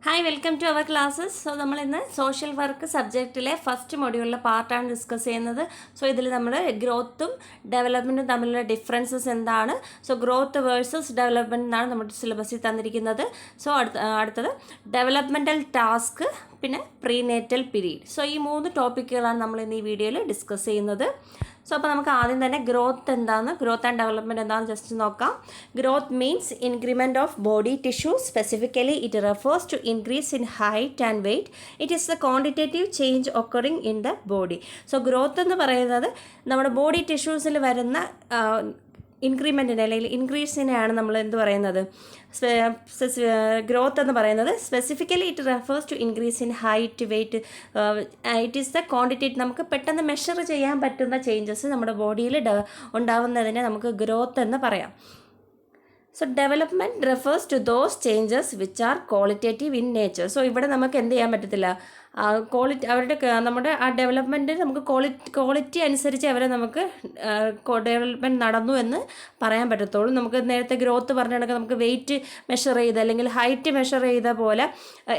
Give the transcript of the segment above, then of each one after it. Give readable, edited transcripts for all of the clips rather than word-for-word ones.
Hi welcome to our classes. So നമ്മൾ ഇന്ന് social work സബ്ജക്റ്റിലെ ഫസ്റ്റ് മൊഡ്യൂളിലെ പാർട്ടാണ് ഡിസ്കസ് ചെയ്യുന്നത്. സോ ഇതിൽ നമ്മൾ ഗ്രോത്തും ഡെവലപ്മെൻറ്റും തമ്മിലുള്ള ഡിഫറൻസസ് എന്താണ്, സോ ഗ്രോത്ത് വേഴ്സസ് ഡെവലപ്മെൻറ്റ് എന്നാണ് നമ്മുടെ സിലബസിൽ തന്നിരിക്കുന്നത്. സോ അടുത്തത് ഡെവലപ്മെൻറ്റൽ ടാസ്ക്, പിന്നെ പ്രീനേറ്റൽ പീരീഡ്. സോ ഈ 3 ടോപ്പിക്കുകളാണ് നമ്മൾ ഇന്ന് ഈ വീഡിയോയിൽ ഡിസ്കസ് ചെയ്യുന്നത്. സോ അപ്പോൾ നമുക്ക് ആദ്യം തന്നെ ഗ്രോത്ത് എന്താണെന്ന്, ഗ്രോത്ത് ആൻഡ് ഡെവലപ്മെൻറ്റ് എന്താണെന്ന് ജസ്റ്റ് നോക്കാം. Growth means increment of body tissue. Specifically it refers to increase in height and weight. It is the quantitative change occurring in the body. So growth എന്ന് പറയുന്നത് നമ്മുടെ body ടിഷ്യൂസിൽ വരുന്ന ഇൻക്രിമെൻറ്റിനെ അല്ലെങ്കിൽ ഇൻക്രീസിനെയാണ് നമ്മൾ എന്ത് പറയുന്നത്, ഗ്രോത്ത് എന്ന് പറയുന്നത്. Specifically it refers to increase in height, weight. It is the quantitative, നമുക്ക് പെട്ടെന്ന് മെഷർ ചെയ്യാൻ പറ്റുന്ന ചേഞ്ചസ് നമ്മുടെ ബോഡിയിൽ ഉണ്ടാവുന്നതിനെ നമുക്ക് ഗ്രോത്ത് എന്ന് പറയാം. So development refers to those changes which are qualitative in nature. So ഇവിടെ നമുക്ക് എന്ത് ചെയ്യാൻ പറ്റത്തില്ല, നമ്മുടെ ആ ഡെവലപ്മെൻറ്റ് നമുക്ക് ക്വാളിറ്റി അനുസരിച്ച് അവരെ നമുക്ക് ഡെവലപ്മെൻറ്റ് നടന്നു എന്ന് പറയാൻ പറ്റത്തുള്ളൂ. നമുക്ക് നേരത്തെ ഗ്രോത്ത് പറഞ്ഞിടക്ക് നമുക്ക് വെയിറ്റ് മെഷർ ചെയ്ത് അല്ലെങ്കിൽ ഹൈറ്റ് മെഷർ ചെയ്ത പോലെ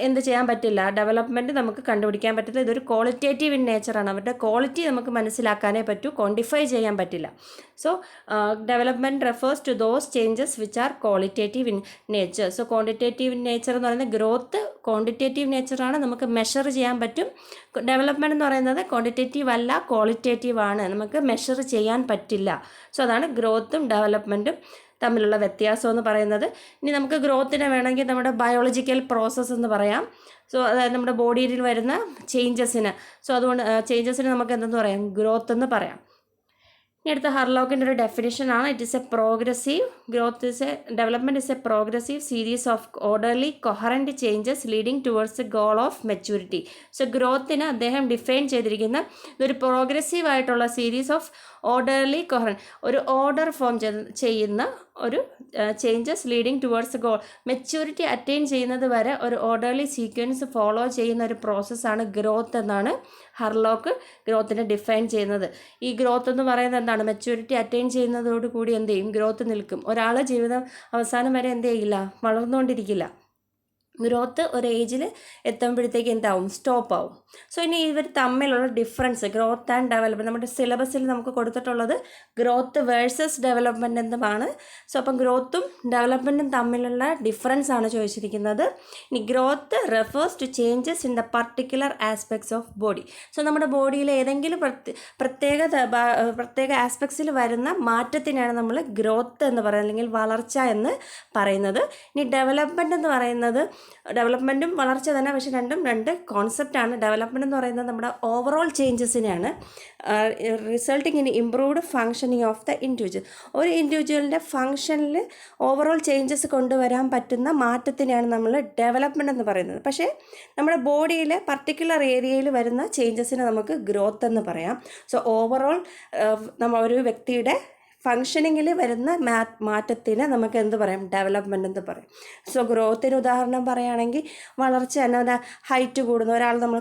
എന്ത് ചെയ്യാൻ പറ്റില്ല, ഡെവലപ്മെൻറ്റ് നമുക്ക് കണ്ടുപിടിക്കാൻ പറ്റില്ല. ഇതൊരു ക്വാളിറ്റേറ്റീവ് ഇൻ നേച്ചറാണ്. അവരുടെ ക്വാളിറ്റി നമുക്ക് മനസ്സിലാക്കാനേ പറ്റൂ, ക്വാണ്ടിഫൈ ചെയ്യാൻ പറ്റില്ല. So development refers to those changes which are qualitative in nature. So quantitative in nature എന്ന് പറയുന്നത് ഗ്രോത്ത് ക്വാണ്ടിറ്റേറ്റീവ് നേച്ചറാണ്, നമുക്ക് മെഷർ ചെയ്യാൻ പറ്റും. ഡെവലപ്മെൻറ്റ് എന്ന് പറയുന്നത് ക്വാണ്ടിറ്റേറ്റീവ് അല്ല, ക്വാളിറ്റേറ്റീവ് ആണ്, നമുക്ക് മെഷർ ചെയ്യാൻ പറ്റില്ല. സോ അതാണ് ഗ്രോത്തും ഡെവലപ്മെൻറ്റും തമ്മിലുള്ള വ്യത്യാസം എന്ന് പറയുന്നത്. ഇനി നമുക്ക് ഗ്രോത്തിനെ വേണമെങ്കിൽ നമ്മുടെ ബയോളജിക്കൽ പ്രോസസ്സ് എന്ന് പറയാം. സോ അതായത് നമ്മുടെ ബോഡിയിൽ വരുന്ന ചേഞ്ചസിന്, സോ അതുകൊണ്ട് ചേഞ്ചസിന് നമുക്ക് എന്തെന്ന് പറയാം, ഗ്രോത്ത് എന്ന് പറയാം. ഇനി അടുത്ത ഹർലോക്കിൻ്റെ ഒരു ഡെഫിനിഷൻ ആണ്. It is a progressive growth development is a progressive series of orderly coherent changes leading towards a goal of maturity. So ഗ്രോത്തിന് അദ്ദേഹം ഡിഫൈൻ ചെയ്തിരിക്കുന്ന ഇതൊരു പ്രോഗ്രസീവ് ആയിട്ടുള്ള സീരീസ് ഓഫ് ഓർഡർലി കൊഹറൻറ്റ്, ഒരു ഓർഡർ ഫോം ചെയ്യുന്ന ഒരു changes leading towards goal, maturity attain ചെയ്യുന്നത് വരെ ഒരു ഓർഡർലി സീക്വൻസ് ഫോളോ ചെയ്യുന്ന ഒരു പ്രോസസ്സാണ് ഗ്രോത്ത് എന്നാണ് ഹർലോക്ക് ഗ്രോത്തിനെ ഡിഫൈൻ ചെയ്യുന്നത്. ഈ ഗ്രോത്ത് എന്ന് പറയുന്നത് എന്താണ്, മെച്യൂരിറ്റി അറ്റൈൻ ചെയ്യുന്നതോടുകൂടി എന്ത് ചെയ്യും, ഗ്രോത്ത് നിൽക്കും. ഒരാൾ ജീവിതം അവസാനം വരെ എന്ത് ചെയ്യില്ല, വളർന്നുകൊണ്ടിരിക്കില്ല. ഗ്രോത്ത് ഒരു ഏജിൽ എത്തുമ്പോഴത്തേക്ക് എന്താവും, സ്റ്റോപ്പ് ആവും. സോ ഇനി ഇവർ തമ്മിലുള്ള ഡിഫറൻസ്, ഗ്രോത്ത് ആൻഡ് ഡെവലപ്മെൻറ്റ്, നമ്മുടെ സിലബസിൽ നമുക്ക് കൊടുത്തിട്ടുള്ളത് ഗ്രോത്ത് വേഴ്സസ് ഡെവലപ്മെൻറ്റ് എന്നുമാണ്. സോ അപ്പം ഗ്രോത്തും ഡെവലപ്മെൻറ്റും തമ്മിലുള്ള ഡിഫറൻസ് ആണ് ചോദിച്ചിരിക്കുന്നത്. ഇനി growth refers to changes in the particular aspects of body. So നമ്മുടെ ബോഡിയിൽ ഏതെങ്കിലും പ്രത്യേക ആസ്പെക്ട്സിൽ വരുന്ന മാറ്റത്തിനാണ് നമ്മൾ ഗ്രോത്ത് എന്ന് പറയുന്നത്, അല്ലെങ്കിൽ വളർച്ച എന്ന് പറയുന്നത്. ഇനി ഡെവലപ്മെൻറ്റ് എന്ന് പറയുന്നത്, ഡെവലപ്മെൻറ്റും വളർച്ച തന്നെ, പക്ഷേ രണ്ടും രണ്ട് കോൺസെപ്റ്റാണ്. ഡെവലപ്മെൻറ്റ് എന്ന് പറയുന്നത് നമ്മുടെ ഓവറോൾ ചേഞ്ചസിനെയാണ്, resulting in improved functioning of the individual. ഒരു ഇൻഡിവിജ്വലിൻ്റെ ഫങ്ഷനിൽ ഓവറോൾ ചേഞ്ചസ് കൊണ്ടുവരാൻ പറ്റുന്ന മാറ്റത്തിനെയാണ് നമ്മൾ ഡെവലപ്മെൻറ്റ് എന്ന് പറയുന്നത്. പക്ഷേ നമ്മുടെ ബോഡിയിലെ പർട്ടിക്കുലർ ഏരിയയിൽ വരുന്ന ചേഞ്ചസിനെ നമുക്ക് ഗ്രോത്ത് എന്ന് പറയാം. സോ ഓവറോൾ ഒരു വ്യക്തിയുടെ ഫങ്ഷനിങ്ങിൽ വരുന്ന മാറ്റത്തിന് നമുക്ക് എന്ത് പറയാം, ഡെവലപ്മെൻറ്റ് എന്ന് പറയും. സോ ഗ്രോത്തിന് ഉദാഹരണം പറയുകയാണെങ്കിൽ വളർച്ച തന്നെ, ഹൈറ്റ് കൂടുന്ന ഒരാൾ നമ്മൾ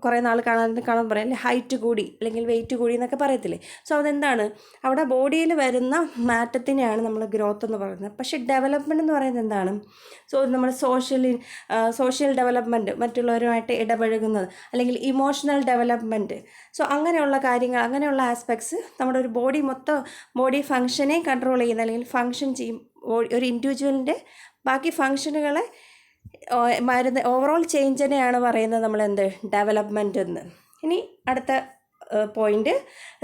കുറേ നാൾ കാണാൻ പറയാം, അല്ലെങ്കിൽ ഹൈറ്റ് കൂടി അല്ലെങ്കിൽ വെയിറ്റ് കൂടി എന്നൊക്കെ പറയത്തില്ലേ. സോ അതെന്താണ്, അവിടെ ബോഡിയിൽ വരുന്ന മാറ്റത്തിനെയാണ് നമ്മൾ ഗ്രോത്ത് എന്ന് പറയുന്നത്. പക്ഷേ ഡെവലപ്മെൻറ്റ് എന്ന് പറയുന്നത് എന്താണ്, സോ നമ്മൾ സോഷ്യൽ ഡെവലപ്മെൻറ്റ്, മറ്റുള്ളവരുമായിട്ട് ഇടപഴകുന്നത്, അല്ലെങ്കിൽ ഇമോഷണൽ ഡെവലപ്മെൻറ്റ്. സോ അങ്ങനെയുള്ള കാര്യങ്ങൾ, അങ്ങനെയുള്ള ആസ്പെക്ട്സ് നമ്മുടെ ഒരു ബോഡി ഫങ്ഷനെ കൺട്രോൾ ചെയ്യുന്ന, അല്ലെങ്കിൽ ഫങ്ഷൻ ചെയ്യും ഒരു ഇൻഡിവിജ്വലിൻ്റെ ബാക്കി ഫങ്ഷനുകളെ ഓവറോൾ ചേഞ്ചിനെയാണ് പറയുന്നത് നമ്മളെന്ത്, ഡെവലപ്മെൻറ്റ് എന്ന്. ഇനി അടുത്ത point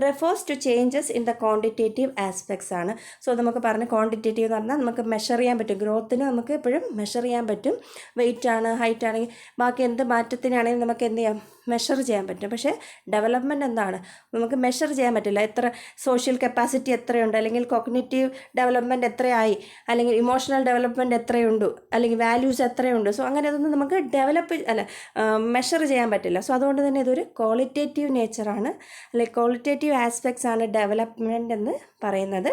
refers to changes in the quantitative aspects ആണ്. സോ നമുക്ക് പറഞ്ഞ ക്വാണ്ടിറ്റേറ്റീവ് എന്ന് പറഞ്ഞാൽ നമുക്ക് മെഷർ ചെയ്യാൻ പറ്റും, ഗ്രോത്തിന് നമുക്ക് എപ്പോഴും മെഷർ ചെയ്യാൻ പറ്റും. വെയിറ്റ് ആണ്, ഹൈറ്റ് ആണെങ്കിൽ, ബാക്കി എന്ത് മാറ്റത്തിനാണെങ്കിലും നമുക്ക് എന്ത് ചെയ്യാം, മെഷർ ചെയ്യാൻ പറ്റും. പക്ഷേ ഡെവലപ്മെൻറ്റ് എന്താണ്, നമുക്ക് മെഷർ ചെയ്യാൻ പറ്റില്ല. എത്ര സോഷ്യൽ കപ്പാസിറ്റി എത്രയുണ്ട്, അല്ലെങ്കിൽ കോഗ്നിറ്റീവ് ഡെവലപ്മെൻറ്റ് എത്രയായി, അല്ലെങ്കിൽ ഇമോഷണൽ ഡെവലപ്മെൻറ്റ് എത്രയുണ്ട്, അല്ലെങ്കിൽ വാല്യൂസ് എത്രയുണ്ട്. സോ അങ്ങനെ അതൊന്നും നമുക്ക് മെഷർ ചെയ്യാൻ പറ്റില്ല. സോ അതുകൊണ്ട് തന്നെ ഇതൊരു ക്വാളിറ്റേറ്റീവ് നേച്ചറാണ്, അല്ലെങ്കിൽ ക്വാളിറ്റേറ്റീവ് ആസ്പെക്ട്സ് ആണ് ഡെവലപ്മെൻറ്റ് എന്ന് പറയുന്നത്.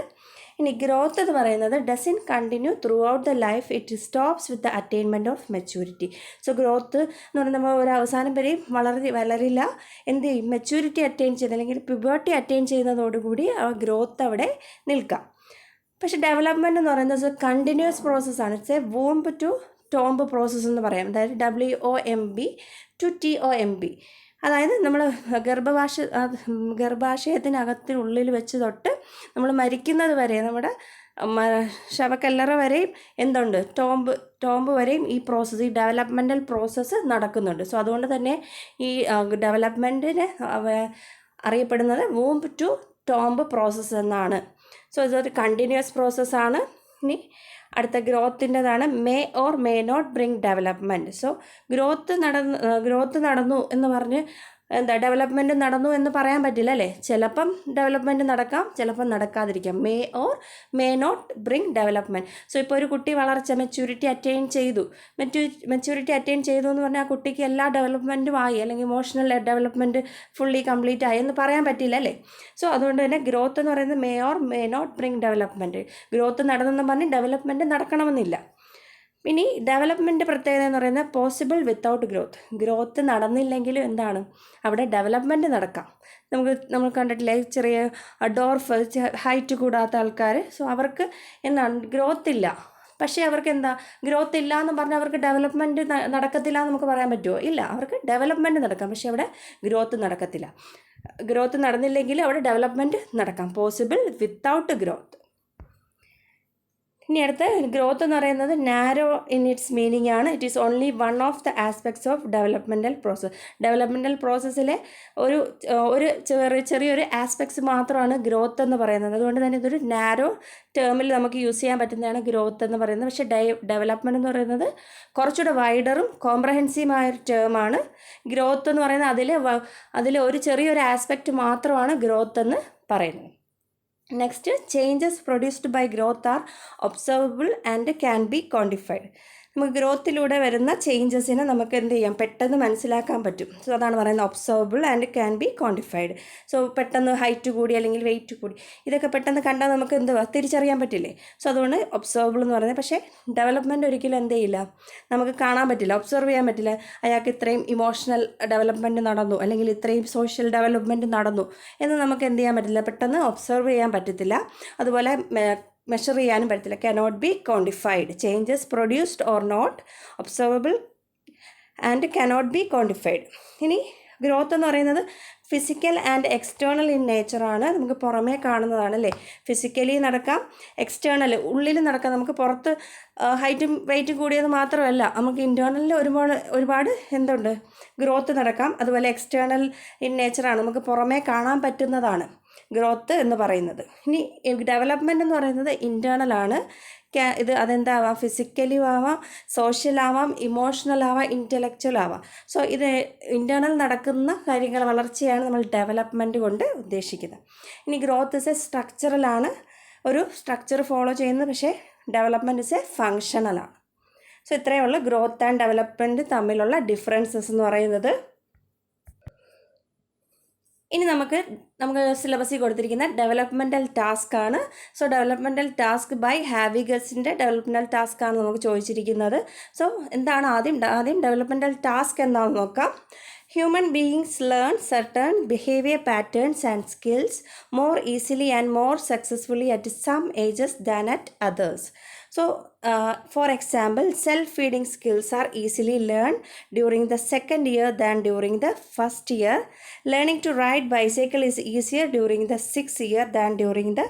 ഇനി ഗ്രോത്ത് എന്ന് പറയുന്നത് doesn't continue throughout the life, it stops with the attainment of maturity. So growth എന്ന് പറയുന്നത് നമ്മൾ ഒരു അവസാനം വരെയും വളരില്ല, എന്ത് ചെയ്യും, മെച്യൂരിറ്റി അറ്റൈൻ ചെയ്ത് അല്ലെങ്കിൽ പ്യൂബർട്ടി അറ്റൈൻ ചെയ്യുന്നതോടുകൂടി ആ ഗ്രോത്ത് അവിടെ നിൽക്കാം. പക്ഷേ ഡെവലപ്മെൻറ്റ് എന്ന് പറയുന്നത് കണ്ടിന്യൂസ് പ്രോസസ്സാണ്. It's a womb to tomb process എന്ന് പറയാം. അതായത് WOMB to TOMB. അതായത് നമ്മൾ ഗർഭാശയത്തിനകത്തിനുള്ളിൽ വെച്ച് തൊട്ട് നമ്മൾ മരിക്കുന്നത് വരെ, നമ്മുടെ ശവക്കല്ലറ വരെയും എന്തുണ്ട്, ടോംബ് വരെയും ഈ ഡെവലപ്മെൻ്റൽ പ്രോസസ്സ് നടക്കുന്നുണ്ട്. സോ അതുകൊണ്ട് തന്നെ ഈ ഡെവലപ്മെൻറ്റിന് അറിയപ്പെടുന്നത് വൂംബ് ടു ടോംബ് പ്രോസസ്സ് എന്നാണ്. സോ ഇതൊരു കണ്ടിന്യൂസ് പ്രോസസ്സാണ്. ഇനി അടുത്ത ഗ്രോത്തിൻ്റെതാണ്. May or may not bring development. So growth നടന്നു എന്ന് പറഞ്ഞ് ഡെവലപ്മെൻറ്റ് നടന്നു എന്ന് പറയാൻ പറ്റില്ല അല്ലേ. ചിലപ്പം ഡെവലപ്മെൻറ്റ് നടക്കാം, ചിലപ്പം നടക്കാതിരിക്കാം. May or may not bring development. So ഇപ്പോൾ ഒരു കുട്ടി മെച്യൂരിറ്റി അറ്റൈൻ ചെയ്തു എന്ന് പറഞ്ഞാൽ ആ കുട്ടിക്ക് എല്ലാ ഡെവലപ്മെൻറ്റും ആയി, അല്ലെങ്കിൽ ഇമോഷണൽ ഡെവലപ്മെൻറ്റ് ഫുള്ളി കംപ്ലീറ്റ് ആയി എന്ന് പറയാൻ പറ്റില്ല അല്ലേ. സോ അതുകൊണ്ട് തന്നെ ഗ്രോത്ത് എന്ന് പറയുന്നത് may or may not bring development. Growth നടന്നെന്ന് പറഞ്ഞ് ഡെവലപ്മെൻറ്റ് നടക്കണമെന്നില്ല. ഇനി ഡെവലപ്മെൻറ്റ് പ്രത്യേകത എന്ന് പറയുന്നത് പോസിബിൾ വിത്തൗട്ട് ഗ്രോത്ത് നടന്നില്ലെങ്കിലും എന്താണ്, അവിടെ ഡെവലപ്മെൻറ്റ് നടക്കാം. നമ്മൾ കണ്ടിട്ടില്ലേ, ചെറിയ ഡോർഫ്, ഹൈറ്റ് കൂടാത്ത ആൾക്കാർ. സോ അവർക്ക് എന്താണ്, ഗ്രോത്ത് ഇല്ല. പക്ഷേ അവർക്ക് ഗ്രോത്ത് ഇല്ല എന്ന് പറഞ്ഞാൽ അവർക്ക് ഡെവലപ്മെൻറ്റ് നടക്കത്തില്ല എന്ന് നമുക്ക് പറയാൻ പറ്റുമോ? ഇല്ല, അവർക്ക് ഡെവലപ്മെൻറ്റ് നടക്കാം, പക്ഷേ അവിടെ ഗ്രോത്ത് നടക്കത്തില്ല. ഗ്രോത്ത് നടന്നില്ലെങ്കിൽ അവിടെ ഡെവലപ്മെൻറ്റ് നടക്കാം. Possible without growth. ഇനി അടുത്ത ഗ്രോത്ത് എന്ന് പറയുന്നത് നാരോ ഇൻ ഇറ്റ്സ് മീനിങ് ആണ്. It is only one of the aspects of developmental പ്രോസസ്സിലെ ഒരു ചെറിയൊരു ആസ്പെക്ട്സ് മാത്രമാണ് ഗ്രോത്ത് എന്ന് പറയുന്നത്. അതുകൊണ്ട് തന്നെ ഇതൊരു നാരോ ടേമിൽ നമുക്ക് യൂസ് ചെയ്യാൻ പറ്റുന്നതാണ് ഗ്രോത്ത് എന്ന് പറയുന്നത്. പക്ഷേ ഡെവലപ്മെൻറ്റ് എന്ന് പറയുന്നത് കുറച്ചുകൂടെ വൈഡറും കോംപ്രഹെൻസീവായൊരു ടേമാണ്. ഗ്രോത്ത് എന്ന് പറയുന്നത് അതിൽ ഒരു ചെറിയൊരു ആസ്പെക്റ്റ് മാത്രമാണ് ഗ്രോത്ത് എന്ന് പറയുന്നത്. Next, changes produced by growth are observable and can be quantified. നമുക്ക് ഗ്രോത്തിലൂടെ വരുന്ന ചേഞ്ചസിനെ നമുക്ക് എന്ത് ചെയ്യാം, പെട്ടെന്ന് മനസ്സിലാക്കാൻ പറ്റും. സോ അതാണ് പറയുന്നത് observable and can be quantified. So പെട്ടെന്ന് ഹൈറ്റ് കൂടി അല്ലെങ്കിൽ വെയിറ്റ് കൂടി, ഇതൊക്കെ പെട്ടെന്ന് കണ്ടാൽ നമുക്ക് തിരിച്ചറിയാൻ പറ്റില്ലേ. സോ അതുകൊണ്ട് ഒബ്സർവബിൾ എന്ന് പറയുന്നത്. പക്ഷേ ഡെവലപ്മെൻറ്റ് ഒരിക്കലും എന്ത് ചെയ്യില്ല, നമുക്ക് കാണാൻ പറ്റില്ല, ഒബ്സർവ് ചെയ്യാൻ പറ്റില്ല. അയാൾക്ക് ഇത്രയും ഇമോഷണൽ ഡെവലപ്മെൻറ്റ് നടന്നു, അല്ലെങ്കിൽ ഇത്രയും സോഷ്യൽ ഡെവലപ്മെൻറ്റ് നടന്നു എന്ന് നമുക്ക് എന്ത് ചെയ്യാൻ പറ്റില്ല, പെട്ടെന്ന് ഒബ്സർവ് ചെയ്യാൻ പറ്റത്തില്ല. അതുപോലെ മെഷർ ചെയ്യാനും പറ്റത്തില്ല. Cannot be quantified. Changes produced or not observable and cannot be quantified. ഇനി ഗ്രോത്ത് എന്ന് പറയുന്നത് ഫിസിക്കൽ ആൻഡ് എക്സ്റ്റേണൽ ഇൻ നേച്ചറാണ്. നമുക്ക് പുറമേ കാണുന്നതാണ് അല്ലേ. ഫിസിക്കലി നടക്കാം, എക്സ്റ്റേണൽ ഉള്ളിൽ നടക്കാം. നമുക്ക് പുറത്ത് ഹൈറ്റും വെയിറ്റും കൂടിയത് മാത്രമല്ല, നമുക്ക് ഇൻറ്റേർണലിൽ ഒരുപാട് എന്തുണ്ട്, ഗ്രോത്ത് നടക്കാം. അതുപോലെ എക്സ്റ്റേണൽ ഇൻ നേച്ചറാണ്, നമുക്ക് പുറമേ കാണാൻ പറ്റുന്നതാണ് ഗ്രോത്ത് എന്ന് പറയുന്നത്. ഇനി ഡെവലപ്മെൻറ്റ് എന്ന് പറയുന്നത് ഇൻറ്റേർണൽ ആണ്. അതെന്താവാം, ഫിസിക്കലിയും ആവാം, സോഷ്യലാവാം, ഇമോഷണൽ ആവാം, ഇൻ്റലക്ച്വൽ ആവാം. സോ ഇത് ഇൻറ്റേർണൽ നടക്കുന്ന കാര്യങ്ങൾ, വളർച്ചയാണ് നമ്മൾ ഡെവലപ്മെൻറ്റ് കൊണ്ട് ഉദ്ദേശിക്കുന്നത്. ഇനി ഗ്രോത്ത് ഇസ് എ സ്ട്രക്ചറലാണ്, ഒരു സ്ട്രക്ചർ ഫോളോ ചെയ്യുന്നത്. പക്ഷേ ഡെവലപ്മെൻറ്റ് ഇസ് എ ഫങ്ഷണലാണ്. സോ ഇത്രയേ ഉള്ളൂ ഗ്രോത്ത് ആൻഡ് ഡെവലപ്മെൻറ്റ് തമ്മിലുള്ള ഡിഫറൻസസ് എന്ന് പറയുന്നത്. ഇനി നമുക്ക് സിലബസിൽ കൊടുത്തിരിക്കുന്ന ഡെവലപ്മെൻറ്റൽ ടാസ്ക് ആണ്. സോ ഡെവലപ്മെൻറ്റൽ ടാസ്ക് ബൈ ഹാവിഗസിൻ്റെ ഡെവലപ്മെൻറ്റൽ ടാസ്ക് ആണ് നമുക്ക് ചോദിച്ചിരിക്കുന്നത്. സോ എന്താണ് ആദ്യം ഡെവലപ്മെൻറ്റൽ ടാസ്ക് എന്താണെന്ന് നോക്കാം. Human beings learn certain behavior patterns and skills more easily and more successfully at some ages than at others. So, for example, self-feeding skills are easily learned during the second year than during the first year. Learning to ride bicycle is easier during the 6th year than during the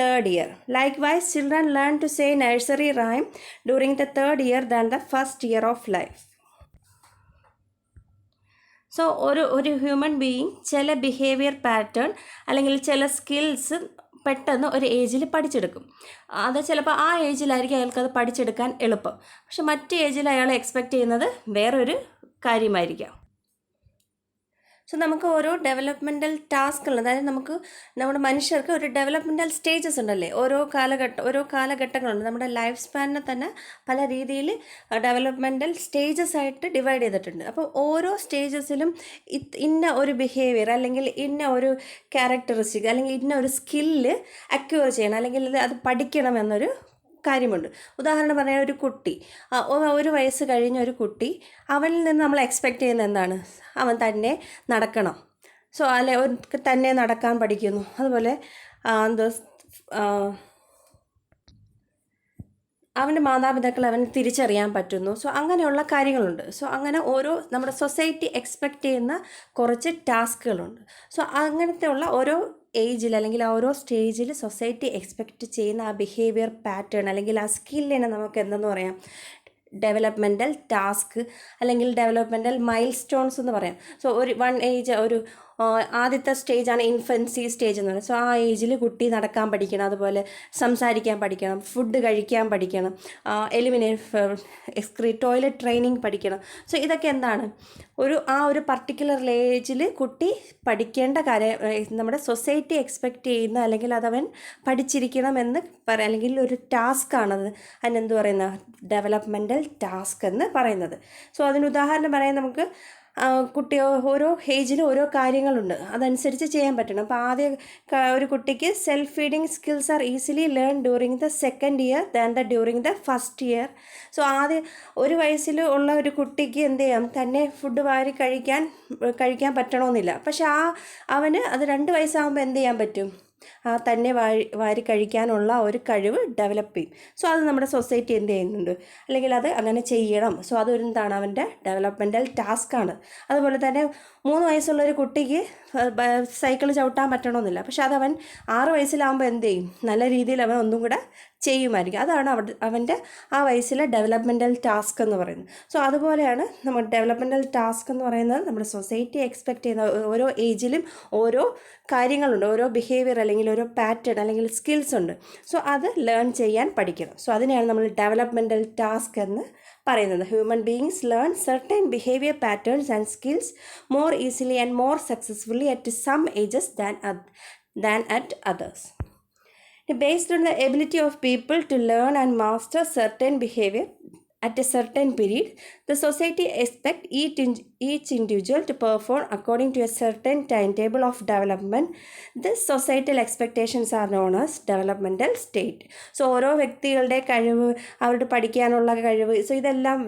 third year. Likewise, children learn to say nursery rhyme during the third year than the first year of life. So ഒരു human being ചില behaviour pattern അല്ലെങ്കിൽ ചില skills പെട്ടെന്ന് ഒരു ഏജിൽ പഠിച്ചെടുക്കും. അത് ചിലപ്പോൾ ആ ഏജിലായിരിക്കും അയാൾക്കത് പഠിച്ചെടുക്കാൻ എളുപ്പം. പക്ഷെ മറ്റു ഏജിൽ അയാൾ എക്സ്പെക്റ്റ് ചെയ്യുന്നത് വേറൊരു കാര്യമായിരിക്കാം. സോ നമുക്ക് ഓരോ ഡെവലപ്മെൻറ്റൽ ടാസ്കുകൾ, അതായത് നമ്മുടെ മനുഷ്യർക്ക് ഒരു ഡെവലപ്മെൻറ്റൽ സ്റ്റേജസ് ഉണ്ടല്ലേ. ഓരോ കാലഘട്ടങ്ങളുണ്ട്. നമ്മുടെ ലൈഫ് സ്പാനിനെ തന്നെ പല രീതിയിൽ ഡെവലപ്മെൻറ്റൽ സ്റ്റേജസ് ആയിട്ട് ഡിവൈഡ് ചെയ്തിട്ടുണ്ട്. അപ്പോൾ ഓരോ സ്റ്റേജസിലും ഇന്ന ഒരു ബിഹേവിയർ അല്ലെങ്കിൽ ഇന്ന ഒരു ക്യാരക്ടറിസ്റ്റിക് അല്ലെങ്കിൽ ഇന്ന ഒരു സ്കില്ല് അക്വയർ ചെയ്യണം, അല്ലെങ്കിൽ അത് പഠിക്കണം എന്നൊരു കാര്യമുണ്ട്. ഉദാഹരണം പറഞ്ഞാൽ ഒരു കുട്ടി, 1 വയസ്സ് കഴിഞ്ഞ ഒരു കുട്ടി, അവനിൽ നിന്ന് നമ്മൾ എക്സ്പെക്റ്റ് ചെയ്യുന്നത് എന്താണ്, അവൻ തന്നെ നടക്കണം. സോ തന്നെ നടക്കാൻ പഠിക്കുന്നു. അതുപോലെ അവൻ്റെ മാതാപിതാക്കൾ അവന് തിരിച്ചറിയാൻ പറ്റുന്നു. സോ അങ്ങനെയുള്ള കാര്യങ്ങളുണ്ട്. സോ അങ്ങനെ ഓരോ നമ്മുടെ സൊസൈറ്റി എക്സ്പെക്റ്റ് ചെയ്യുന്ന കുറച്ച് ടാസ്കുകളുണ്ട്. സോ അങ്ങനത്തെ ഉള്ള ഓരോ ഏജിൽ അല്ലെങ്കിൽ ആ ഓരോ സ്റ്റേജിൽ സൊസൈറ്റി എക്സ്പെക്റ്റ് ചെയ്യുന്ന ആ ബിഹേവിയർ പാറ്റേൺ അല്ലെങ്കിൽ ആ സ്കില്ലിനെ നമുക്ക് എന്തെന്ന് പറയാം, ഡെവലപ്മെൻറ്റൽ ടാസ്ക് അല്ലെങ്കിൽ ഡെവലപ്മെൻറ്റൽ മൈൽ സ്റ്റോൺസ് എന്ന് പറയാം. സോ ഒരു ഏജ് ഒരു ആദ്യത്തെ സ്റ്റേജാണ് ഇൻഫൻസി സ്റ്റേജ് എന്ന് പറയുന്നത്. സോ ആ ഏജിൽ കുട്ടി നടക്കാൻ പഠിക്കണം, അതുപോലെ സംസാരിക്കാൻ പഠിക്കണം, ഫുഡ് കഴിക്കാൻ പഠിക്കണം, ടോയ്ലറ്റ് ട്രെയിനിങ് പഠിക്കണം. സോ ഇതൊക്കെ എന്താണ് ആ ഒരു പർട്ടിക്കുലർ ഏജിൽ കുട്ടി പഠിക്കേണ്ട കാര്യം, നമ്മുടെ സൊസൈറ്റി എക്സ്പെക്റ്റ് ചെയ്യുന്ന അല്ലെങ്കിൽ അതവൻ പഠിച്ചിരിക്കണമെന്ന് പറയാം, അല്ലെങ്കിൽ ഒരു ടാസ്ക്കാണത്. അതിനെന്ത് പറയുന്ന ഡെവലപ്മെൻറ്റൽ ടാസ്ക് എന്ന് പറയുന്നത്. സോ അതിന് ഉദാഹരണം പറയാൻ നമുക്ക് കുട്ടി ഓരോ ഏജിൽ ഓരോ കാര്യങ്ങളുണ്ട്, അതനുസരിച്ച് ചെയ്യാൻ പറ്റണം. അപ്പോൾ ആദ്യം ഒരു കുട്ടിക്ക് self feeding skills are easily learn during the second year than during the first year. So ആദ്യം ഒരു വയസ്സിൽ ഉള്ള ഒരു കുട്ടിക്ക് എന്ത് ചെയ്യാം, തന്നെ ഫുഡ് വാരി കഴിക്കാൻ പറ്റണമെന്നില്ല. പക്ഷെ അവന് അത് 2 വയസ്സാകുമ്പോൾ എന്ത് ചെയ്യാൻ പറ്റും, തന്നെ വാരി കഴിക്കാനുള്ള ഒരു കഴിവ് ഡെവലപ്പ് ചെയ്യും. സോ അത് നമ്മുടെ സൊസൈറ്റി എന്ത് ചെയ്യുന്നുണ്ട്, അല്ലെങ്കിൽ അത് അങ്ങനെ ചെയ്യണം. സോ അതൊരെന്താണ്, അവൻ്റെ ഡെവലപ്മെൻറ്റൽ ടാസ്ക്കാണ്. അതുപോലെ തന്നെ 3 വയസ്സുള്ള ഒരു കുട്ടിക്ക് സൈക്കിൾ ചവിട്ടാൻ പറ്റണമെന്നില്ല. പക്ഷെ അതവൻ 6 വയസ്സിലാകുമ്പോൾ എന്ത് ചെയ്യും, നല്ല രീതിയിൽ അവൻ ഒന്നും കൂടെ ചെയ്യുമായിരിക്കും. അതാണ് അവൻ്റെ ആ വയസ്സിലെ ഡെവലപ്മെൻറ്റൽ ടാസ്ക് എന്ന് പറയുന്നത്. സോ അതുപോലെയാണ് നമ്മൾ ഡെവലപ്മെൻറ്റൽ ടാസ്ക് എന്ന് പറയുന്നത്. നമ്മുടെ സൊസൈറ്റി എക്സ്പെക്റ്റ് ചെയ്യുന്ന ഓരോ ഏജിലും ഓരോ കാര്യങ്ങളുണ്ട്, ഓരോ ബിഹേവിയർ അല്ലെങ്കിൽ ഓരോ പാറ്റേൺ അല്ലെങ്കിൽ സ്കിൽസ് ഉണ്ട്. സോ അത് ലേൺ ചെയ്യാൻ പഠിക്കണം. സോ അതിനെയാണ് നമ്മൾ ഡെവലപ്മെൻറ്റൽ ടാസ്ക് എന്ന് പറയുന്നത്. Human beings learn certain behaviour patterns and skills more easily and more successfully at some ages than at others. Based on the ability of people to learn and master certain behavior at a certain period, the society expects each individual to perform according to a certain timetable of development. This societal expectations are known as developmental state. So ഓരോ വ്യക്തികളുടെ കഴിവ്, അവരുടെ പഠിക്കാനുള്ള കഴിവ്, so ഇതെല്ലാം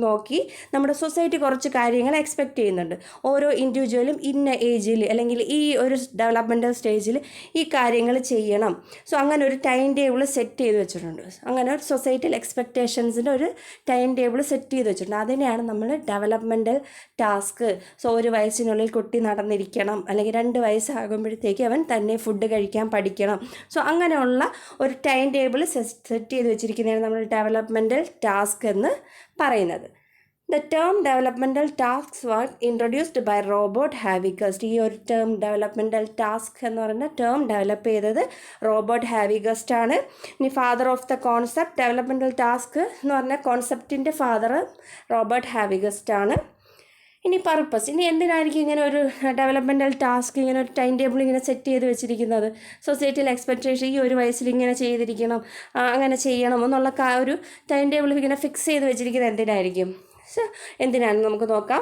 നോക്കി നമ്മുടെ society കുറച്ച് കാര്യങ്ങൾ എക്സ്പെക്റ്റ് ചെയ്യുന്നുണ്ട്. ഓരോ ഇൻഡിവിജ്വലും ഇന്ന ഏജിൽ അല്ലെങ്കിൽ ഈ ഒരു ഡെവലപ്മെൻറ്റൽ സ്റ്റേജിൽ ഈ കാര്യങ്ങൾ ചെയ്യണം. സോ അങ്ങനെ ഒരു ടൈം ടേബിൾ സെറ്റ് ചെയ്ത് വെച്ചിട്ടുണ്ട്. അങ്ങനെ ഒരു സൊസൈറ്റിയിൽ എക്സ്പെക്റ്റേഷൻസിൻ്റെ ഒരു ടൈം ടേബിൾ സെറ്റ് ചെയ്ത് വെച്ചിട്ടുണ്ട്. അതിനെയാണ് നമ്മൾ ഡെവലപ്മെൻറ്റൽ ടാസ്ക്. സോ 1 വയസ്സിനുള്ളിൽ കുട്ടി നടന്നിരിക്കണം, അല്ലെങ്കിൽ 2 വയസ്സാകുമ്പോഴത്തേക്ക് അവൻ തന്നെ ഫുഡ് കഴിക്കാൻ പഠിക്കണം. സോ അങ്ങനെയുള്ള ഒരു ടൈം ടേബിൾ സെറ്റ് ചെയ്ത് വെച്ചിരിക്കുന്നതാണ് നമ്മൾ ഡെവലപ്മെൻറ്റൽ ടാസ്ക് എന്ന് പറയുന്നത്. The term developmental tasks was introduced by Robert Havigast. ഈ ഒരു ടേം ഡെവലപ്മെൻറ്റൽ ടാസ്ക് എന്ന് പറയുന്ന ടേം ഡെവലപ്പ് ചെയ്തത് റോബർട്ട് ഹാവിഗസ്റ്റ് ആണ്. ഇനി father of the concept developmental task എന്ന് പറഞ്ഞ കോൺസെപ്റ്റിൻ്റെ ഫാദർ റോബർട്ട് ഹാവിഗസ്റ്റ് ആണ്. ഇനി പർപ്പസ്, ഇനി എന്തിനായിരിക്കും ഇങ്ങനെ ഒരു ഡെവലപ്മെൻറ്റൽ ടാസ്ക്, ഇങ്ങനെ ഒരു ടൈം ടേബിൾ ഇങ്ങനെ സെറ്റ് ചെയ്ത് വെച്ചിരിക്കുന്നത്? സൊസൈറ്റിയിൽ എക്സ്പെക്റ്റേഷൻ ഈ 1 വയസ്സിൽ ഇങ്ങനെ ചെയ്തിരിക്കണം, അങ്ങനെ ചെയ്യണം എന്നുള്ള ഒരു ടൈം ടേബിൾ ഇങ്ങനെ ഫിക്സ് ചെയ്ത് വെച്ചിരിക്കുന്നത് എന്തിനായിരിക്കും? എന്തിനാണെന്ന് നമുക്ക് നോക്കാം.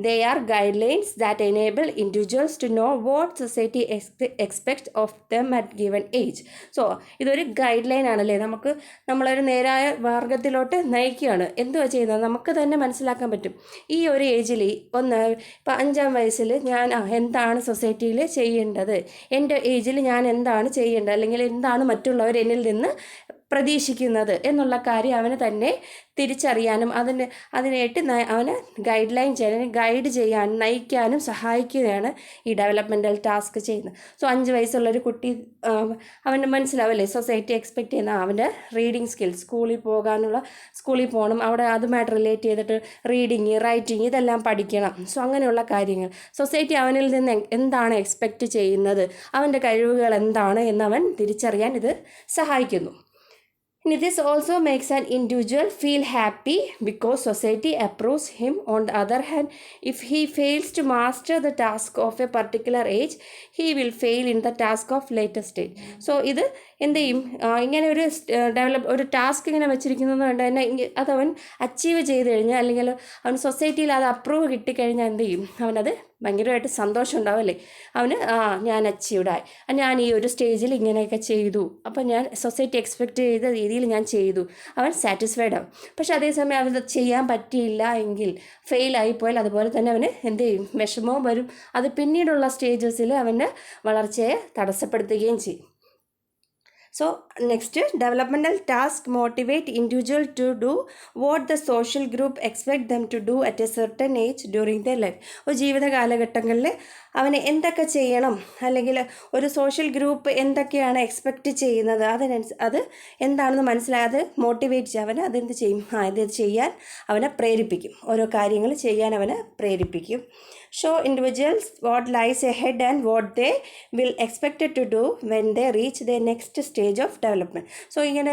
They are guidelines that enable individuals to know what society expects of them at given age. So ഇതൊരു ഗൈഡ് ലൈൻ ആണല്ലേ, നമ്മളൊരു നേരായ മാർഗത്തിലോട്ട് നയിക്കുകയാണ്. എന്തുവാ ചെയ്യുന്നത് നമുക്ക് തന്നെ മനസ്സിലാക്കാൻ പറ്റും. ഈ ഒരു ഏജിൽ ഇപ്പോൾ 5-ാം വയസ്സിൽ ഞാൻ എന്താണ് സൊസൈറ്റിയിൽ ചെയ്യേണ്ടത്, എൻ്റെ ഏജിൽ ഞാൻ എന്താണ് ചെയ്യേണ്ടത്, അല്ലെങ്കിൽ എന്താണ് മറ്റുള്ളവർ എന്നിൽ നിന്ന് പ്രതീക്ഷിക്കുന്നത് എന്നുള്ള കാര്യം അവന് തന്നെ തിരിച്ചറിയാനും അതിനായിട്ട് അവന് ഗൈഡ് ചെയ്യാനും നയിക്കാനും സഹായിക്കുകയാണ് ഈ ഡെവലപ്മെൻറ്റൽ ടാസ്ക് ചെയ്യുന്നത്. സോ 5 വയസ്സുള്ളൊരു കുട്ടി അവന് മനസ്സിലാവില്ലേ സൊസൈറ്റി എക്സ്പെക്റ്റ് ചെയ്യുന്ന അവൻ്റെ റീഡിങ് സ്കിൽസ്, സ്കൂളിൽ പോകണം, അവിടെ അതുമായിട്ട് റിലേറ്റ് ചെയ്തിട്ട് റീഡിങ്, റൈറ്റിങ് ഇതെല്ലാം പഠിക്കണം. സോ അങ്ങനെയുള്ള കാര്യങ്ങൾ സൊസൈറ്റി അവനിൽ നിന്ന് എന്താണ് എക്സ്പെക്റ്റ് ചെയ്യുന്നത്, അവൻ്റെ കഴിവുകൾ എന്താണ് എന്നവൻ തിരിച്ചറിയാൻ ഇത് സഹായിക്കുന്നു. This also makes an individual feel happy because society approves him. On the other hand, if he fails to master the task of a particular age, he will fail in the task of later stage. So ഇത് എന്ത് ചെയ്യും, ഇങ്ങനെ ഒരു task ഇങ്ങനെ വെച്ചിരിക്കുന്നത് കൊണ്ട് തന്നെ അതവൻ അച്ചീവ് ചെയ്ത് കഴിഞ്ഞാൽ, അല്ലെങ്കിൽ അവൻ സൊസൈറ്റിയിൽ അത് അപ്രൂവ് കിട്ടിക്കഴിഞ്ഞാൽ എന്ത് ചെയ്യും, അവനത് ഭയങ്കരമായിട്ട് സന്തോഷം ഉണ്ടാവില്ലേ. അവന് ഞാൻ അച്ചീവ്ഡായി, ഞാൻ ഈ ഒരു സ്റ്റേജിൽ ഇങ്ങനെയൊക്കെ ചെയ്തു, അപ്പോൾ ഞാൻ സൊസൈറ്റി എക്സ്പെക്റ്റ് ചെയ്ത രീതിയിൽ ഞാൻ ചെയ്തു, അവൻ സാറ്റിസ്ഫൈഡ് ആവും. പക്ഷെ അതേസമയം അവന് ചെയ്യാൻ പറ്റിയില്ല എങ്കിൽ, ഫെയിലായിപ്പോയാൽ അതുപോലെ തന്നെ അവന് എന്ത് ചെയ്യും, വിഷമവും വരും. അത് പിന്നീടുള്ള സ്റ്റേജസിൽ അവൻ്റെ വളർച്ചയെ തടസ്സപ്പെടുത്തുകയും ചെയ്യും. So next, developmental task motivate individual to do what the social group expect them to do at a certain age during their life. ഒരു ജീവിത കാലഘട്ടങ്ങളിൽ അവന് എന്തൊക്കെ ചെയ്യണം, അല്ലെങ്കിൽ ഒരു സോഷ്യൽ ഗ്രൂപ്പ് എന്തൊക്കെയാണ് എക്സ്പെക്റ്റ് ചെയ്യുന്നത്, അത് എന്താണെന്ന് മനസ്സിലായത് മോട്ടിവേറ്റ് ചെയ്യാൻ അവനെ അതെന്ത് ചെയ്യും, ഇത് ചെയ്യാൻ അവനെ പ്രേരിപ്പിക്കും, ഓരോ കാര്യങ്ങൾ ചെയ്യാൻ അവനെ പ്രേരിപ്പിക്കും. Show individuals what lies ahead and what they will expected to do when they reach the next stage of development. So ഇങ്ങനെ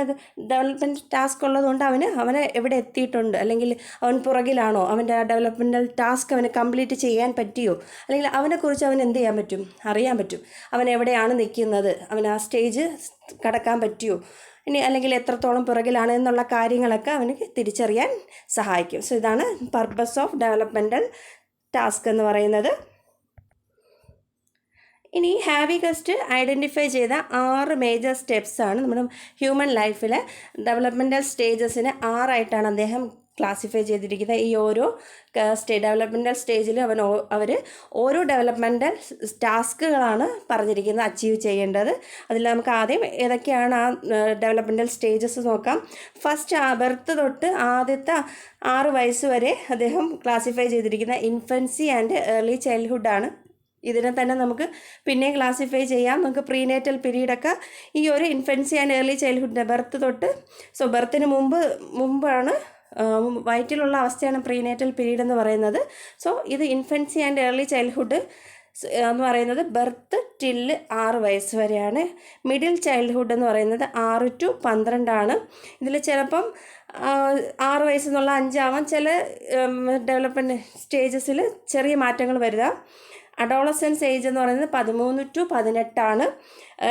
ഡെവലപ്മെൻറ്റ് ടാസ്ക് ഉള്ളതുകൊണ്ട് അവനെ എവിടെ എത്തിയിട്ടുണ്ട്, അല്ലെങ്കിൽ അവൻ പുറകിലാണോ, അവൻ്റെ ഡെവലപ്മെൻറ്റൽ ടാസ്ക് അവന് കംപ്ലീറ്റ് ചെയ്യാൻ പറ്റിയോ, അല്ലെങ്കിൽ അവനെക്കുറിച്ച് അവൻ എന്ത് ചെയ്യാൻ പറ്റും, അറിയാൻ പറ്റും, അവൻ എവിടെയാണ് നിൽക്കുന്നത്, അവൻ ആ സ്റ്റേജ് കടക്കാൻ പറ്റിയോ, ഇനി അല്ലെങ്കിൽ എത്രത്തോളം പുറകിലാണ് എന്നുള്ള കാര്യങ്ങളൊക്കെ അവന് തിരിച്ചറിയാൻ സഹായിക്കും. സോ ഇതാണ് പർപ്പസ് ഓഫ് ഡെവലപ്മെൻറ്റൽ ടാസ്ക് എന്ന് പറയുന്നത്. ഇനി ഹാവി ഗസ്റ്റ് ഐഡൻറ്റിഫൈ ചെയ്ത 6 മേജർ സ്റ്റെപ്സാണ് നമ്മുടെ ഹ്യൂമൻ ലൈഫിലെ ഡെവലപ്മെൻറ്റൽ സ്റ്റേജസിനെ 6ആയിട്ടാണ് അദ്ദേഹം ക്ലാസിഫൈ ചെയ്തിരിക്കുന്നത്. ഈ ഓരോ ഡെവലപ്മെൻറ്റൽ സ്റ്റേജിൽ അവർ ഓരോ ഡെവലപ്മെൻറ്റൽ ടാസ്കുകളാണ് പറഞ്ഞിരിക്കുന്നത് അച്ചീവ് ചെയ്യേണ്ടത്. അതിൽ നമുക്ക് ആദ്യം ഏതൊക്കെയാണ് ആ ഡെവലപ്മെൻറ്റൽ സ്റ്റേജസ് നോക്കാം. ഫസ്റ്റ് ബർത്ത് തൊട്ട് ആദ്യത്തെ 6 വയസ്സ് വരെ അദ്ദേഹം ക്ലാസിഫൈ ചെയ്തിരിക്കുന്ന ഇൻഫൻസി ആൻഡ് ഏർലി ചൈൽഡ്ഹുഡാണ്. ഇതിനെ തന്നെ നമുക്ക് പിന്നെ ക്ലാസിഫൈ ചെയ്യാം. നമുക്ക് പ്രീനേറ്റൽ പീരീഡൊക്കെ ഈ ഒരു ഇൻഫൻസി ആൻഡ് ഏർലി ചൈൽഡ്ഹുഡിൻ്റെ ബർത്ത് തൊട്ട്, സോ ബർത്തിന് മുമ്പാണ് വയറ്റിലുള്ള അവസ്ഥയാണ് പ്രീനേറ്റൽ പീരീഡ് എന്ന് പറയുന്നത്. സോ ഇത് ഇൻഫൻസി ആൻഡ് ഏർലി ചൈൽഡ്ഹുഡ് എന്ന് പറയുന്നത് ബർത്ത് ടില്ല് 6 വയസ്സ് വരെയാണ്. മിഡിൽ ചൈൽഡ്ഹുഡ് എന്ന് പറയുന്നത് 6 to 12 ഇതിൽ ചിലപ്പം 6 വയസ്സെന്നുള്ള 5 ആവാം. ചില ഡെവലപ്മെൻറ്റ് സ്റ്റേജസിൽ ചെറിയ മാറ്റങ്ങൾ വരുക. അഡോളസൻസ് ഏജ് എന്ന് പറയുന്നത് 13 to 18.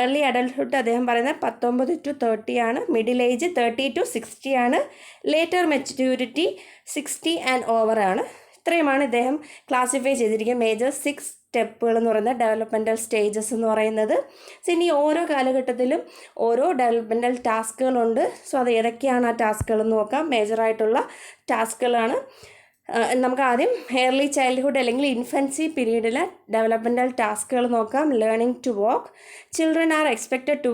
ഏർലി അഡൽട്ട്ഹുഡ് അദ്ദേഹം പറയുന്നത് 19 to 30. Middle age 30 to 60. Later maturity 60 and over ആണ്. ഇത്രയുമാണ് ഇദ്ദേഹം ക്ലാസിഫൈ ചെയ്തിരിക്കുക മേജർ 6 സ്റ്റെപ്പുകൾ എന്ന് പറയുന്നത് ഡെവലപ്മെൻറ്റൽ സ്റ്റേജസ് എന്ന് പറയുന്നത്. സോ ഇനി ഓരോ കാലഘട്ടത്തിലും ഓരോ ഡെവലപ്മെൻറ്റൽ ടാസ്കുകളുണ്ട്. സോ അത് ഏതൊക്കെയാണ് ആ ടാസ്കുകളെന്ന് നോക്കാം. മേജറായിട്ടുള്ള ടാസ്കുകളാണ്. നമുക്ക് ആദ്യം ഏർലി ചൈൽഡ്ഹുഡ് അല്ലെങ്കിൽ ഇൻഫൻസി പീരീഡിലെ ഡെവലപ്മെൻറ്റൽ ടാസ്കുകൾ നോക്കാം. Learning to walk. Children are expected to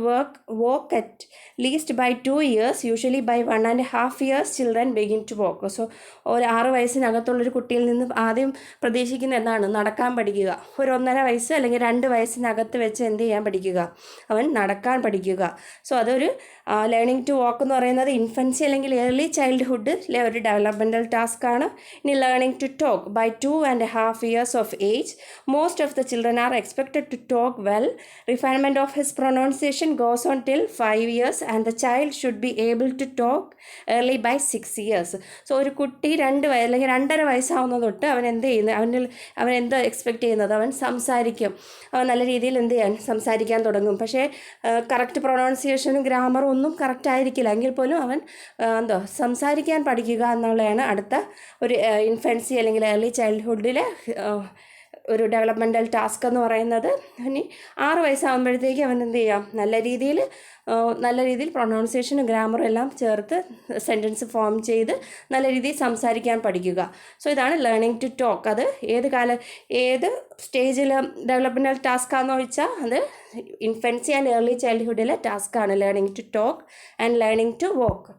walk at least by 2 years. Usually by 1.5 years children begin to walk. So ഒരു 6 വയസ്സിനകത്തുള്ളൊരു കുട്ടിയിൽ നിന്ന് ആദ്യം പ്രതീക്ഷിക്കുന്ന എന്താണ്, നടക്കാൻ പഠിക്കുക. ഒരു 1.5 വയസ്സ് അല്ലെങ്കിൽ 2 വയസ്സിനകത്ത് വെച്ച് എന്ത് ചെയ്യാൻ പഠിക്കുക, അവൻ നടക്കാൻ പഠിക്കുക. സോ അതൊരു ലേണിംഗ് ടു വാക്ക് എന്ന് പറയുന്നത് ഇൻഫൻസി അല്ലെങ്കിൽ ഏർലി ചൈൽഡ്ഹുഡിലെ ഒരു ഡെവലപ്മെൻറ്റൽ ടാസ്ക്കാണ്. ഇനി learning to talk. By 2.5 years of age, most of the children are expected to talk well. Refinement of his pronunciation goes on till 5 years and the child should be able to talk early by 6 years. So ഒരു കുട്ടി 2 വയസ്സ് അല്ലെങ്കിൽ 2.5 വയസ്സാവുന്നത് തൊട്ട് അവൻ എന്ത് ചെയ്യുന്നത്, അവൻ എന്താ എക്സ്പെക്റ്റ് ചെയ്യുന്നത്, അവൻ സംസാരിക്കും. അവൻ നല്ല രീതിയിൽ എന്ത് ചെയ്യാൻ സംസാരിക്കാൻ തുടങ്ങും. പക്ഷേ കറക്റ്റ് പ്രൊനൗൺസിയേഷനും ഗ്രാമറും ഒന്നും കറക്റ്റ് ആയിരിക്കില്ല, എങ്കിൽ പോലും അവൻ സംസാരിക്കാൻ പഠിക്കുക എന്നുള്ളതാണ് അടുത്ത ഒരു ഇൻഫൻസി അല്ലെങ്കിൽ ഏർലി ചൈൽഡ്ഹുഡിലെ ഒരു ഡെവലപ്മെൻറ്റൽ ടാസ്ക് എന്ന് പറയുന്നത്. ഇനി 6 വയസ്സാകുമ്പോഴത്തേക്ക് അവൻ എന്ത് ചെയ്യാം, നല്ല രീതിയിൽ പ്രൊനൗൺസിയേഷനും ഗ്രാമറും എല്ലാം ചേർത്ത് സെൻറ്റൻസ് ഫോം ചെയ്ത് നല്ല രീതിയിൽ സംസാരിക്കാൻ പഠിക്കുക. സോ ഇതാണ് ലേണിംഗ് ടു ടോക്ക്. അത് ഏത് സ്റ്റേജിൽ ഡെവലപ്മെൻറ്റൽ ടാസ്ക്കാണെന്ന് ചോദിച്ചാൽ അത് ഇൻഫൻസി ആൻഡ് ഏർലി ചൈൽഡ്ഹുഡിലെ ടാസ്ക്കാണ് learning to talk and learning to walk.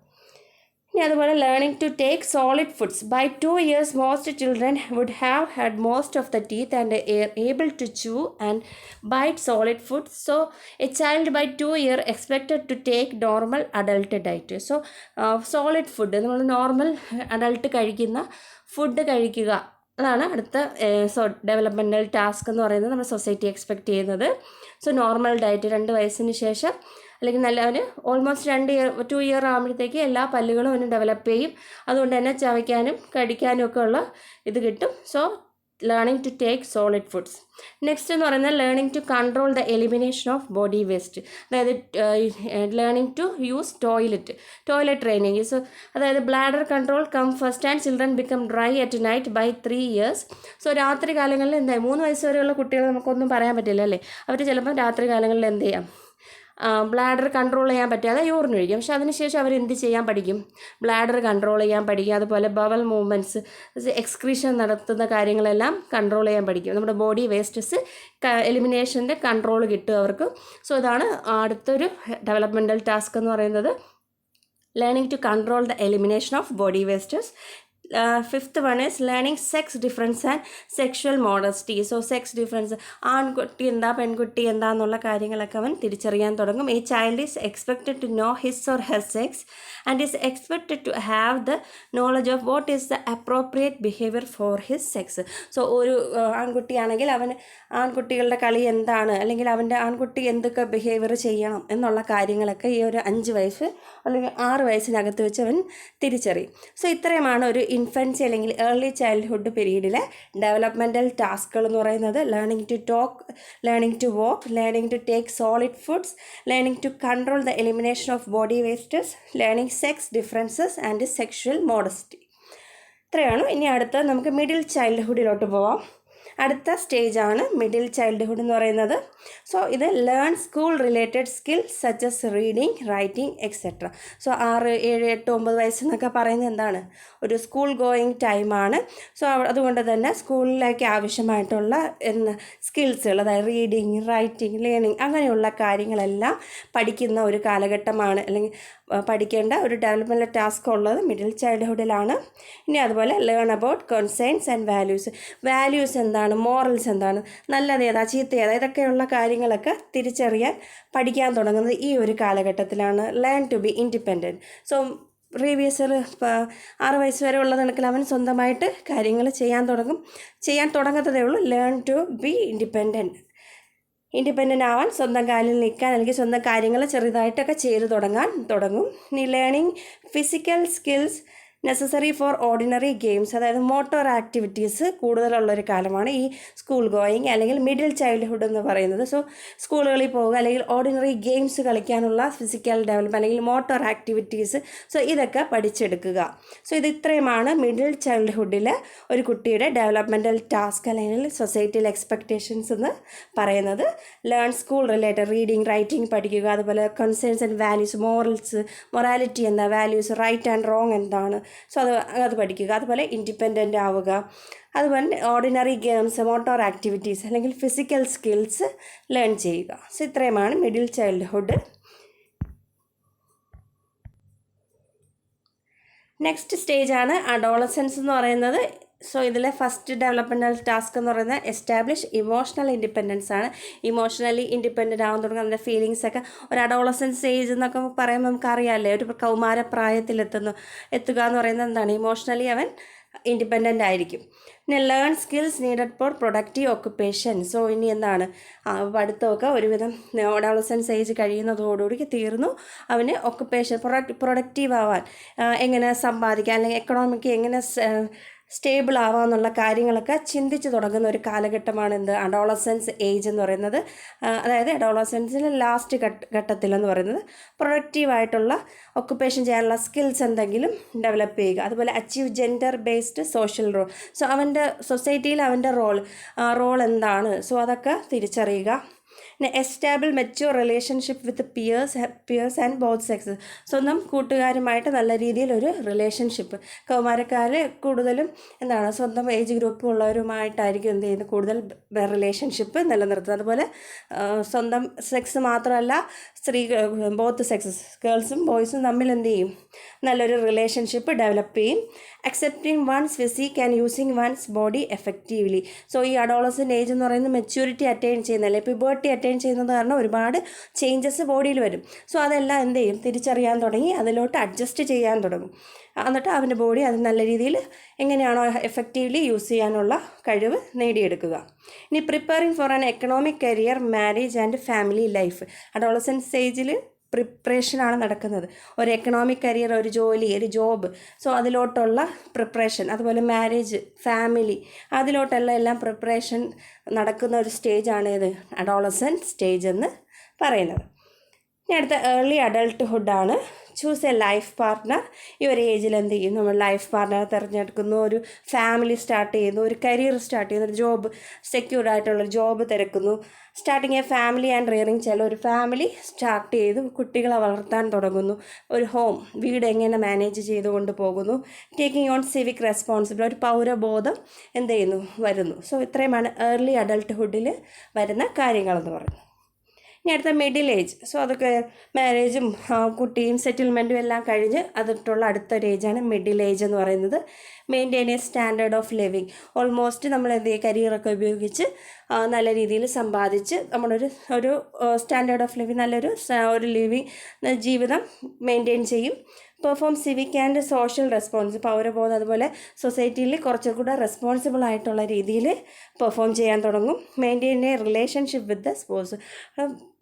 ഇനി അതുപോലെ learning to take solid foods. By 2 years most children would have had most of the teeth and are able to chew and bite solid food. So a child by 2 years expected to take normal adult diet. So solid food, നമ്മൾ normal adult കഴിക്കുന്ന food കഴിക്കുക, അതാണ് അടുത്ത developmental task എന്ന് പറയുന്നത് നമ്മുടെ society expect ചെയ്യുന്നത്. So normal diet 2 വയസ്സിന് ശേഷം അല്ലെങ്കിൽ നല്ല അവന് ഓൾമോസ്റ്റ് 2 year ആകുമ്പോഴത്തേക്ക് എല്ലാ പല്ലുകളും അവന് ഡെവലപ്പ് ചെയ്യും. അതുകൊണ്ട് തന്നെ ചവയ്ക്കാനും കടിക്കാനും ഒക്കെ ഉള്ള ഇത് കിട്ടും. So learning to take solid foods. Next എന്ന് പറയുന്നത് learning to control the elimination of body waste. അതായത് learning to use toilet training. So അതായത് bladder control come first and children become dry at night by 3 years. So രാത്രി കാലങ്ങളിൽ എന്താ 3 വയസ്സ് വരെയുള്ള കുട്ടികൾ നമുക്കൊന്നും പറയാൻ പറ്റില്ല അല്ലേ, അവർ ചിലപ്പോൾ രാത്രി കാലങ്ങളിൽ എന്ത് ചെയ്യാം, ബ്ലാഡർ കൺട്രോൾ ചെയ്യാൻ പറ്റാതെ യൂറിൻ ഒഴിക്കും. പക്ഷെ അതിനുശേഷം അവർ എന്ത് ചെയ്യാൻ പഠിക്കും? ബ്ലാഡർ കൺട്രോൾ ചെയ്യാൻ പഠിക്കും. അതുപോലെ ബവൽ മൂവ്മെൻറ്റ്സ്, എക്സ്ക്രീഷൻ നടത്തുന്ന കാര്യങ്ങളെല്ലാം കൺട്രോൾ ചെയ്യാൻ പഠിക്കും. നമ്മുടെ ബോഡി വേസ്റ്റസ് എലിമിനേഷൻ്റെ കൺട്രോൾ കിട്ടും അവർക്ക്. സോ ഇതാണ് അടുത്തൊരു ഡെവലപ്മെൻറ്റൽ ടാസ്ക് എന്ന് പറയുന്നത്, learning to control the elimination of body wastes. Fifth one is learning sex difference and sexual modesty. So sex difference, ആൺകുട്ടി എന്താ പെൺകുട്ടി എന്താന്നുള്ള കാര്യങ്ങളൊക്കെ അവൻ തിരിച്ചറിയാൻ തുടങ്ങും. ഈ child is expected to know his or her sex and is expected to have the knowledge of what is the appropriate behaviour for his sex. So ഒരു ആൺകുട്ടിയാണെങ്കിൽ അവന് ആൺകുട്ടികളുടെ കളി എന്താണ്, അല്ലെങ്കിൽ അവൻ്റെ ആൺകുട്ടി എന്തൊക്കെ ബിഹേവിയർ ചെയ്യണം എന്നുള്ള കാര്യങ്ങളൊക്കെ ഈ ഒരു 5 വയസ്സ് അല്ലെങ്കിൽ 6 വയസ്സിനകത്ത് വെച്ച് അവൻ തിരിച്ചറിയും. സോ ഇത്രയുമാണ് ഒരു ഇൻഫൻസി അല്ലെങ്കിൽ ഏർലി ചൈൽഡ്ഹുഡ് പീരീഡിലെ ഡെവലപ്മെൻറ്റൽ ടാസ്കുകൾ എന്ന് പറയുന്നത്. Learning to talk, learning to walk, learning to take solid foods, learning to control the elimination of body wastes, learning sex differences and sexual modesty. ഇത്രയാണ്. ഇനി അടുത്ത നമുക്ക് മിഡിൽ ചൈൽഡ്ഹുഡിലോട്ട് പോവാം. അടുത്ത സ്റ്റേജാണ് മിഡിൽ ചൈൽഡ്ഹുഡ് എന്ന് പറയുന്നത്. സോ ഇത് learn school related skill such as reading, writing etcetera. So 6, 7, 8, 9 വയസ്സെന്നൊക്കെ പറയുന്നത് എന്താണ്, ഒരു സ്കൂൾ ഗോയിങ് ടൈമാണ്. സോ അതുകൊണ്ട് തന്നെ സ്കൂളിലേക്ക് ആവശ്യമായിട്ടുള്ള സ്കിൽസുകൾ, അതായത് റീഡിങ്, റൈറ്റിംഗ്, ലേണിംഗ് അങ്ങനെയുള്ള കാര്യങ്ങളെല്ലാം പഠിക്കുന്ന ഒരു കാലഘട്ടമാണ്, അല്ലെങ്കിൽ പഠിക്കേണ്ട ഒരു ഡെവലപ്മെൻറ്റ് ടാസ്ക് ഉള്ളത് മിഡിൽ ചൈൽഡ്ഹുഡിലാണ്. ഇനി അതുപോലെ learn about concerns and values. Values എന്താണ്, മോറൽസ് എന്താണ്, നല്ലത് ഏതാ ചീത്ത ഏതാ, ഇതൊക്കെയുള്ള കാര്യങ്ങളൊക്കെ തിരിച്ചറിയാൻ പഠിക്കാൻ തുടങ്ങുന്നത് ഈ ഒരു കാലഘട്ടത്തിലാണ്. Learn to be independent. So previous 6 വയസ്സ് വരെ ഉള്ള കണക്കിൽ അവൻ സ്വന്തമായിട്ട് കാര്യങ്ങൾ ചെയ്യാൻ തുടങ്ങത്തതേ ഉള്ളൂ. ലേൺ ടു ബി ഇൻഡിപെൻഡൻ്റ് ആവാൻ, സ്വന്തം കാലിൽ നിൽക്കാൻ, അല്ലെങ്കിൽ സ്വന്തം കാര്യങ്ങൾ ചെറുതായിട്ടൊക്കെ ചെയ്ത് തുടങ്ങും. ഇനി learning physical skills necessary four ordinary games, അതായത് മോട്ടോർ ആക്ടിവിറ്റീസ് കൂടുതലുള്ളൊരു കാലമാണ് ഈ സ്കൂൾ ഗോയിങ് അല്ലെങ്കിൽ മിഡിൽ ചൈൽഡ്ഹുഡ് എന്ന് പറയുന്നത്. സോ സ്കൂളുകളിൽ പോവുക, അല്ലെങ്കിൽ ഓർഡിനറി ഗെയിംസ് കളിക്കാനുള്ള ഫിസിക്കൽ ഡെവലപ്മെൻറ്റ് അല്ലെങ്കിൽ മോട്ടോർ ആക്ടിവിറ്റീസ്, സോ ഇതൊക്കെ പഠിച്ചെടുക്കുക. സോ ഇത് ഇത്രയുമാണ് മിഡിൽ ചൈൽഡ്ഹുഡിൽ ഒരു കുട്ടിയുടെ ഡെവലപ്മെൻറ്റൽ ടാസ്ക് അല്ലെങ്കിൽ സൊസൈറ്റിയിൽ എക്സ്പെക്റ്റേഷൻസ് എന്ന് പറയുന്നത്. Learn school related reading, writing പഠിക്കുക, അതുപോലെ കൺസേൺസ് ആൻഡ് വാല്യൂസ്, മൊറാലിറ്റി എന്താ, വാല്യൂസ്, റൈറ്റ് ആൻഡ് റോങ് എന്താണ്, സോ അത് പഠിക്കുക. അതുപോലെ ഇൻഡിപെൻഡൻ്റ് ആവുക, അതുപോലെ ഓർഡിനറി ഗെയിംസ്, മോട്ടോർ ആക്ടിവിറ്റീസ് അല്ലെങ്കിൽ ഫിസിക്കൽ സ്കിൽസ് ലേൺ ചെയ്യുക. സോ ഇത്രയുമാണ് മിഡിൽ ചൈൽഡ്ഹുഡ്. നെക്സ്റ്റ് സ്റ്റേജാണ് അഡോളസൻസ് എന്ന് പറയുന്നത്. സോ ഇതിലെ ഫസ്റ്റ് ഡെവലപ്മെൻറ്റൽ ടാസ്ക് എന്ന് പറയുന്നത് എസ്റ്റാബ്ലിഷ് ഇമോഷണൽ ഇൻഡിപെൻഡൻസ് ആണ്. ഇമോഷണലി ഇൻഡിപെൻഡൻ്റ് ആവാൻ തുടങ്ങും. അതിൻ്റെ ഫീലിങ്സൊക്കെ ഒരു അഡോളസൻസ് ഏജ് എന്നൊക്കെ പറയുമ്പോൾ നമുക്കറിയാമല്ലേ, ഒരു എത്തുക എന്ന് പറയുന്നത് എന്താണ്, ഇമോഷണലി അവൻ ഇൻഡിപെൻഡൻ്റ് ആയിരിക്കും. പിന്നെ learn skills needed for productive occupation. So ഇനി എന്താണ്, പഠിത്തമൊക്കെ ഒരുവിധം അഡോളസൻസ് ഏജ് കഴിയുന്നതോടുകൂടി തീർന്നു. അവന് ഓക്കുപ്പേഷൻ പ്രൊഡക്റ്റീവ് ആവാൻ, എങ്ങനെ സമ്പാദിക്കാം, അല്ലെങ്കിൽ എക്കണോമിക്ക് എങ്ങനെ സ്റ്റേബിൾ ആവാമെന്നുള്ള കാര്യങ്ങളൊക്കെ ചിന്തിച്ച് തുടങ്ങുന്ന ഒരു കാലഘട്ടമാണ് അഡോളസൻസ് ഏജ് എന്ന് പറയുന്നത്. അതായത് അഡോളസൻസിൻ്റെ ലാസ്റ്റ് ഘട്ടത്തിലെന്ന് പറയുന്നത് പ്രൊഡക്റ്റീവായിട്ടുള്ള ഒക്കുപ്പേഷൻ ചെയ്യാനുള്ള സ്കിൽസ് എന്തെങ്കിലും ഡെവലപ്പ് ചെയ്യുക. അതുപോലെ achieve gender based social role. So അവൻ്റെ സൊസൈറ്റിയിൽ അവൻ്റെ റോൾ എന്താണ്, സോ അതൊക്കെ തിരിച്ചറിയുക. പിന്നെ establish mature relationship with peers and both sexes. സ്വന്തം കൂട്ടുകാരുമായിട്ട് നല്ല രീതിയിലൊരു റിലേഷൻഷിപ്പ്. കൗമാരക്കാർ കൂടുതലും എന്താണ്, സ്വന്തം ഏജ് ഗ്രൂപ്പ് ഉള്ളവരുമായിട്ടായിരിക്കും എന്ത് ചെയ്യുന്നത്, കൂടുതൽ റിലേഷൻഷിപ്പ് നിലനിർത്തുന്നത്. അതുപോലെ സ്വന്തം സെക്സ് മാത്രമല്ല, ബോത്ത് സെക്സസ്, ഗേൾസും ബോയ്സും തമ്മിൽ എന്ത് ചെയ്യും, നല്ലൊരു റിലേഷൻഷിപ്പ് ഡെവലപ്പ് ചെയ്യും. Accepting one's physique and using one's body effectively. So ഈ അഡോളസൻ്റ് ഏജ് എന്ന് പറയുന്നത് മെച്യൂരിറ്റി അറ്റൈൻ ചെയ്യുന്നതല്ലേ, പ്യൂബർട്ടി അറ്റൈൻ ചെയ്യുന്നത് കാരണം ഒരുപാട് ചേഞ്ചസ് ബോഡിയിൽ വരും. സോ അതെല്ലാം എന്ത് ചെയ്യും, തിരിച്ചറിയാൻ തുടങ്ങി അതിലോട്ട് അഡ്ജസ്റ്റ് ചെയ്യാൻ തുടങ്ങും. എന്നിട്ട് അവൻ്റെ ബോഡി അത് നല്ല രീതിയിൽ എങ്ങനെയാണോ എഫക്റ്റീവ്ലി യൂസ് ചെയ്യാനുള്ള കഴിവ് നേടിയെടുക്കുക. ഇനി preparing for an economic career, marriage and family life. Adolescence സ്റ്റേജിൽ പ്രിപ്പറേഷനാണ് നടക്കുന്നത്. ഒരു എക്കണോമിക് കരിയർ, ഒരു ജോലി, ഒരു ജോബ്, സോ അതിലോട്ടുള്ള പ്രിപ്പറേഷൻ, അതുപോലെ മാരേജ്, ഫാമിലി, എല്ലാം പ്രിപ്പറേഷൻ നടക്കുന്ന ഒരു സ്റ്റേജാണ് ഇത് അഡോളസൻറ്റ് സ്റ്റേജ് എന്ന് പറയുന്നത്. ഇനി അടുത്ത ഏർലി അഡൾട്ട്ഹുഡാണ്. Choose a life partner. ഈ ഒരു ഏജിൽ എന്ത് ചെയ്യും, നമ്മൾ ലൈഫ് പാർട്ട്ണറെ തിരഞ്ഞെടുക്കുന്നു, ഒരു ഫാമിലി സ്റ്റാർട്ട് ചെയ്യുന്നു, ഒരു കരിയർ സ്റ്റാർട്ട് ചെയ്യുന്നു, ഒരു ജോബ് സെക്യൂർഡ് ആയിട്ടുള്ളൊരു ജോബ് തിരക്കുന്നു, starting a family and rearing ചില ഒരു ഫാമിലി സ്റ്റാർട്ട് ചെയ്ത് കുട്ടികളെ വളർത്താൻ തുടങ്ങുന്നു, ഒരു വീട് എങ്ങനെ മാനേജ് ചെയ്തുകൊണ്ട് പോകുന്നു, ടേക്കിംഗ് ഓൺ സിവിക് റെസ്പോൺസിബിലിറ്റി, ഒരു പൗരബോധം എന്ത് ചെയ്യുന്നു വരുന്നു. സോ ഇത്രയുമാണ് ഏർലി അഡൾട്ട്ഹുഡിൽ വരുന്ന കാര്യങ്ങളെന്ന് പറയുന്നത്. ഇനി അടുത്ത മിഡിൽ ഏജ്. സോ അതൊക്കെ മാരേജും കുട്ടിയും സെറ്റിൽമെൻറ്റും എല്ലാം കഴിഞ്ഞ് അതിട്ടുള്ള അടുത്തൊരു ഏജാണ് മിഡിൽ ഏജ് എന്ന് പറയുന്നത്. Maintain a standard of living. Almost നമ്മൾ എന്ത് ചെയ്യും, കരിയറൊക്കെ ഉപയോഗിച്ച് നല്ല രീതിയിൽ സമ്പാദിച്ച് ഒരു സ്റ്റാൻഡേർഡ് ഓഫ് ലിവിങ്, ഒരു ലിവിങ് ജീവിതം മെയിൻറ്റെയിൻ ചെയ്യും. Perform civic and social response, പൗരബോധം, അതുപോലെ സൊസൈറ്റിയിൽ കുറച്ചുകൂടെ റെസ്പോൺസിബിൾ ആയിട്ടുള്ള രീതിയിൽ പെർഫോം ചെയ്യാൻ തുടങ്ങും. Maintain a relationship with the spouse,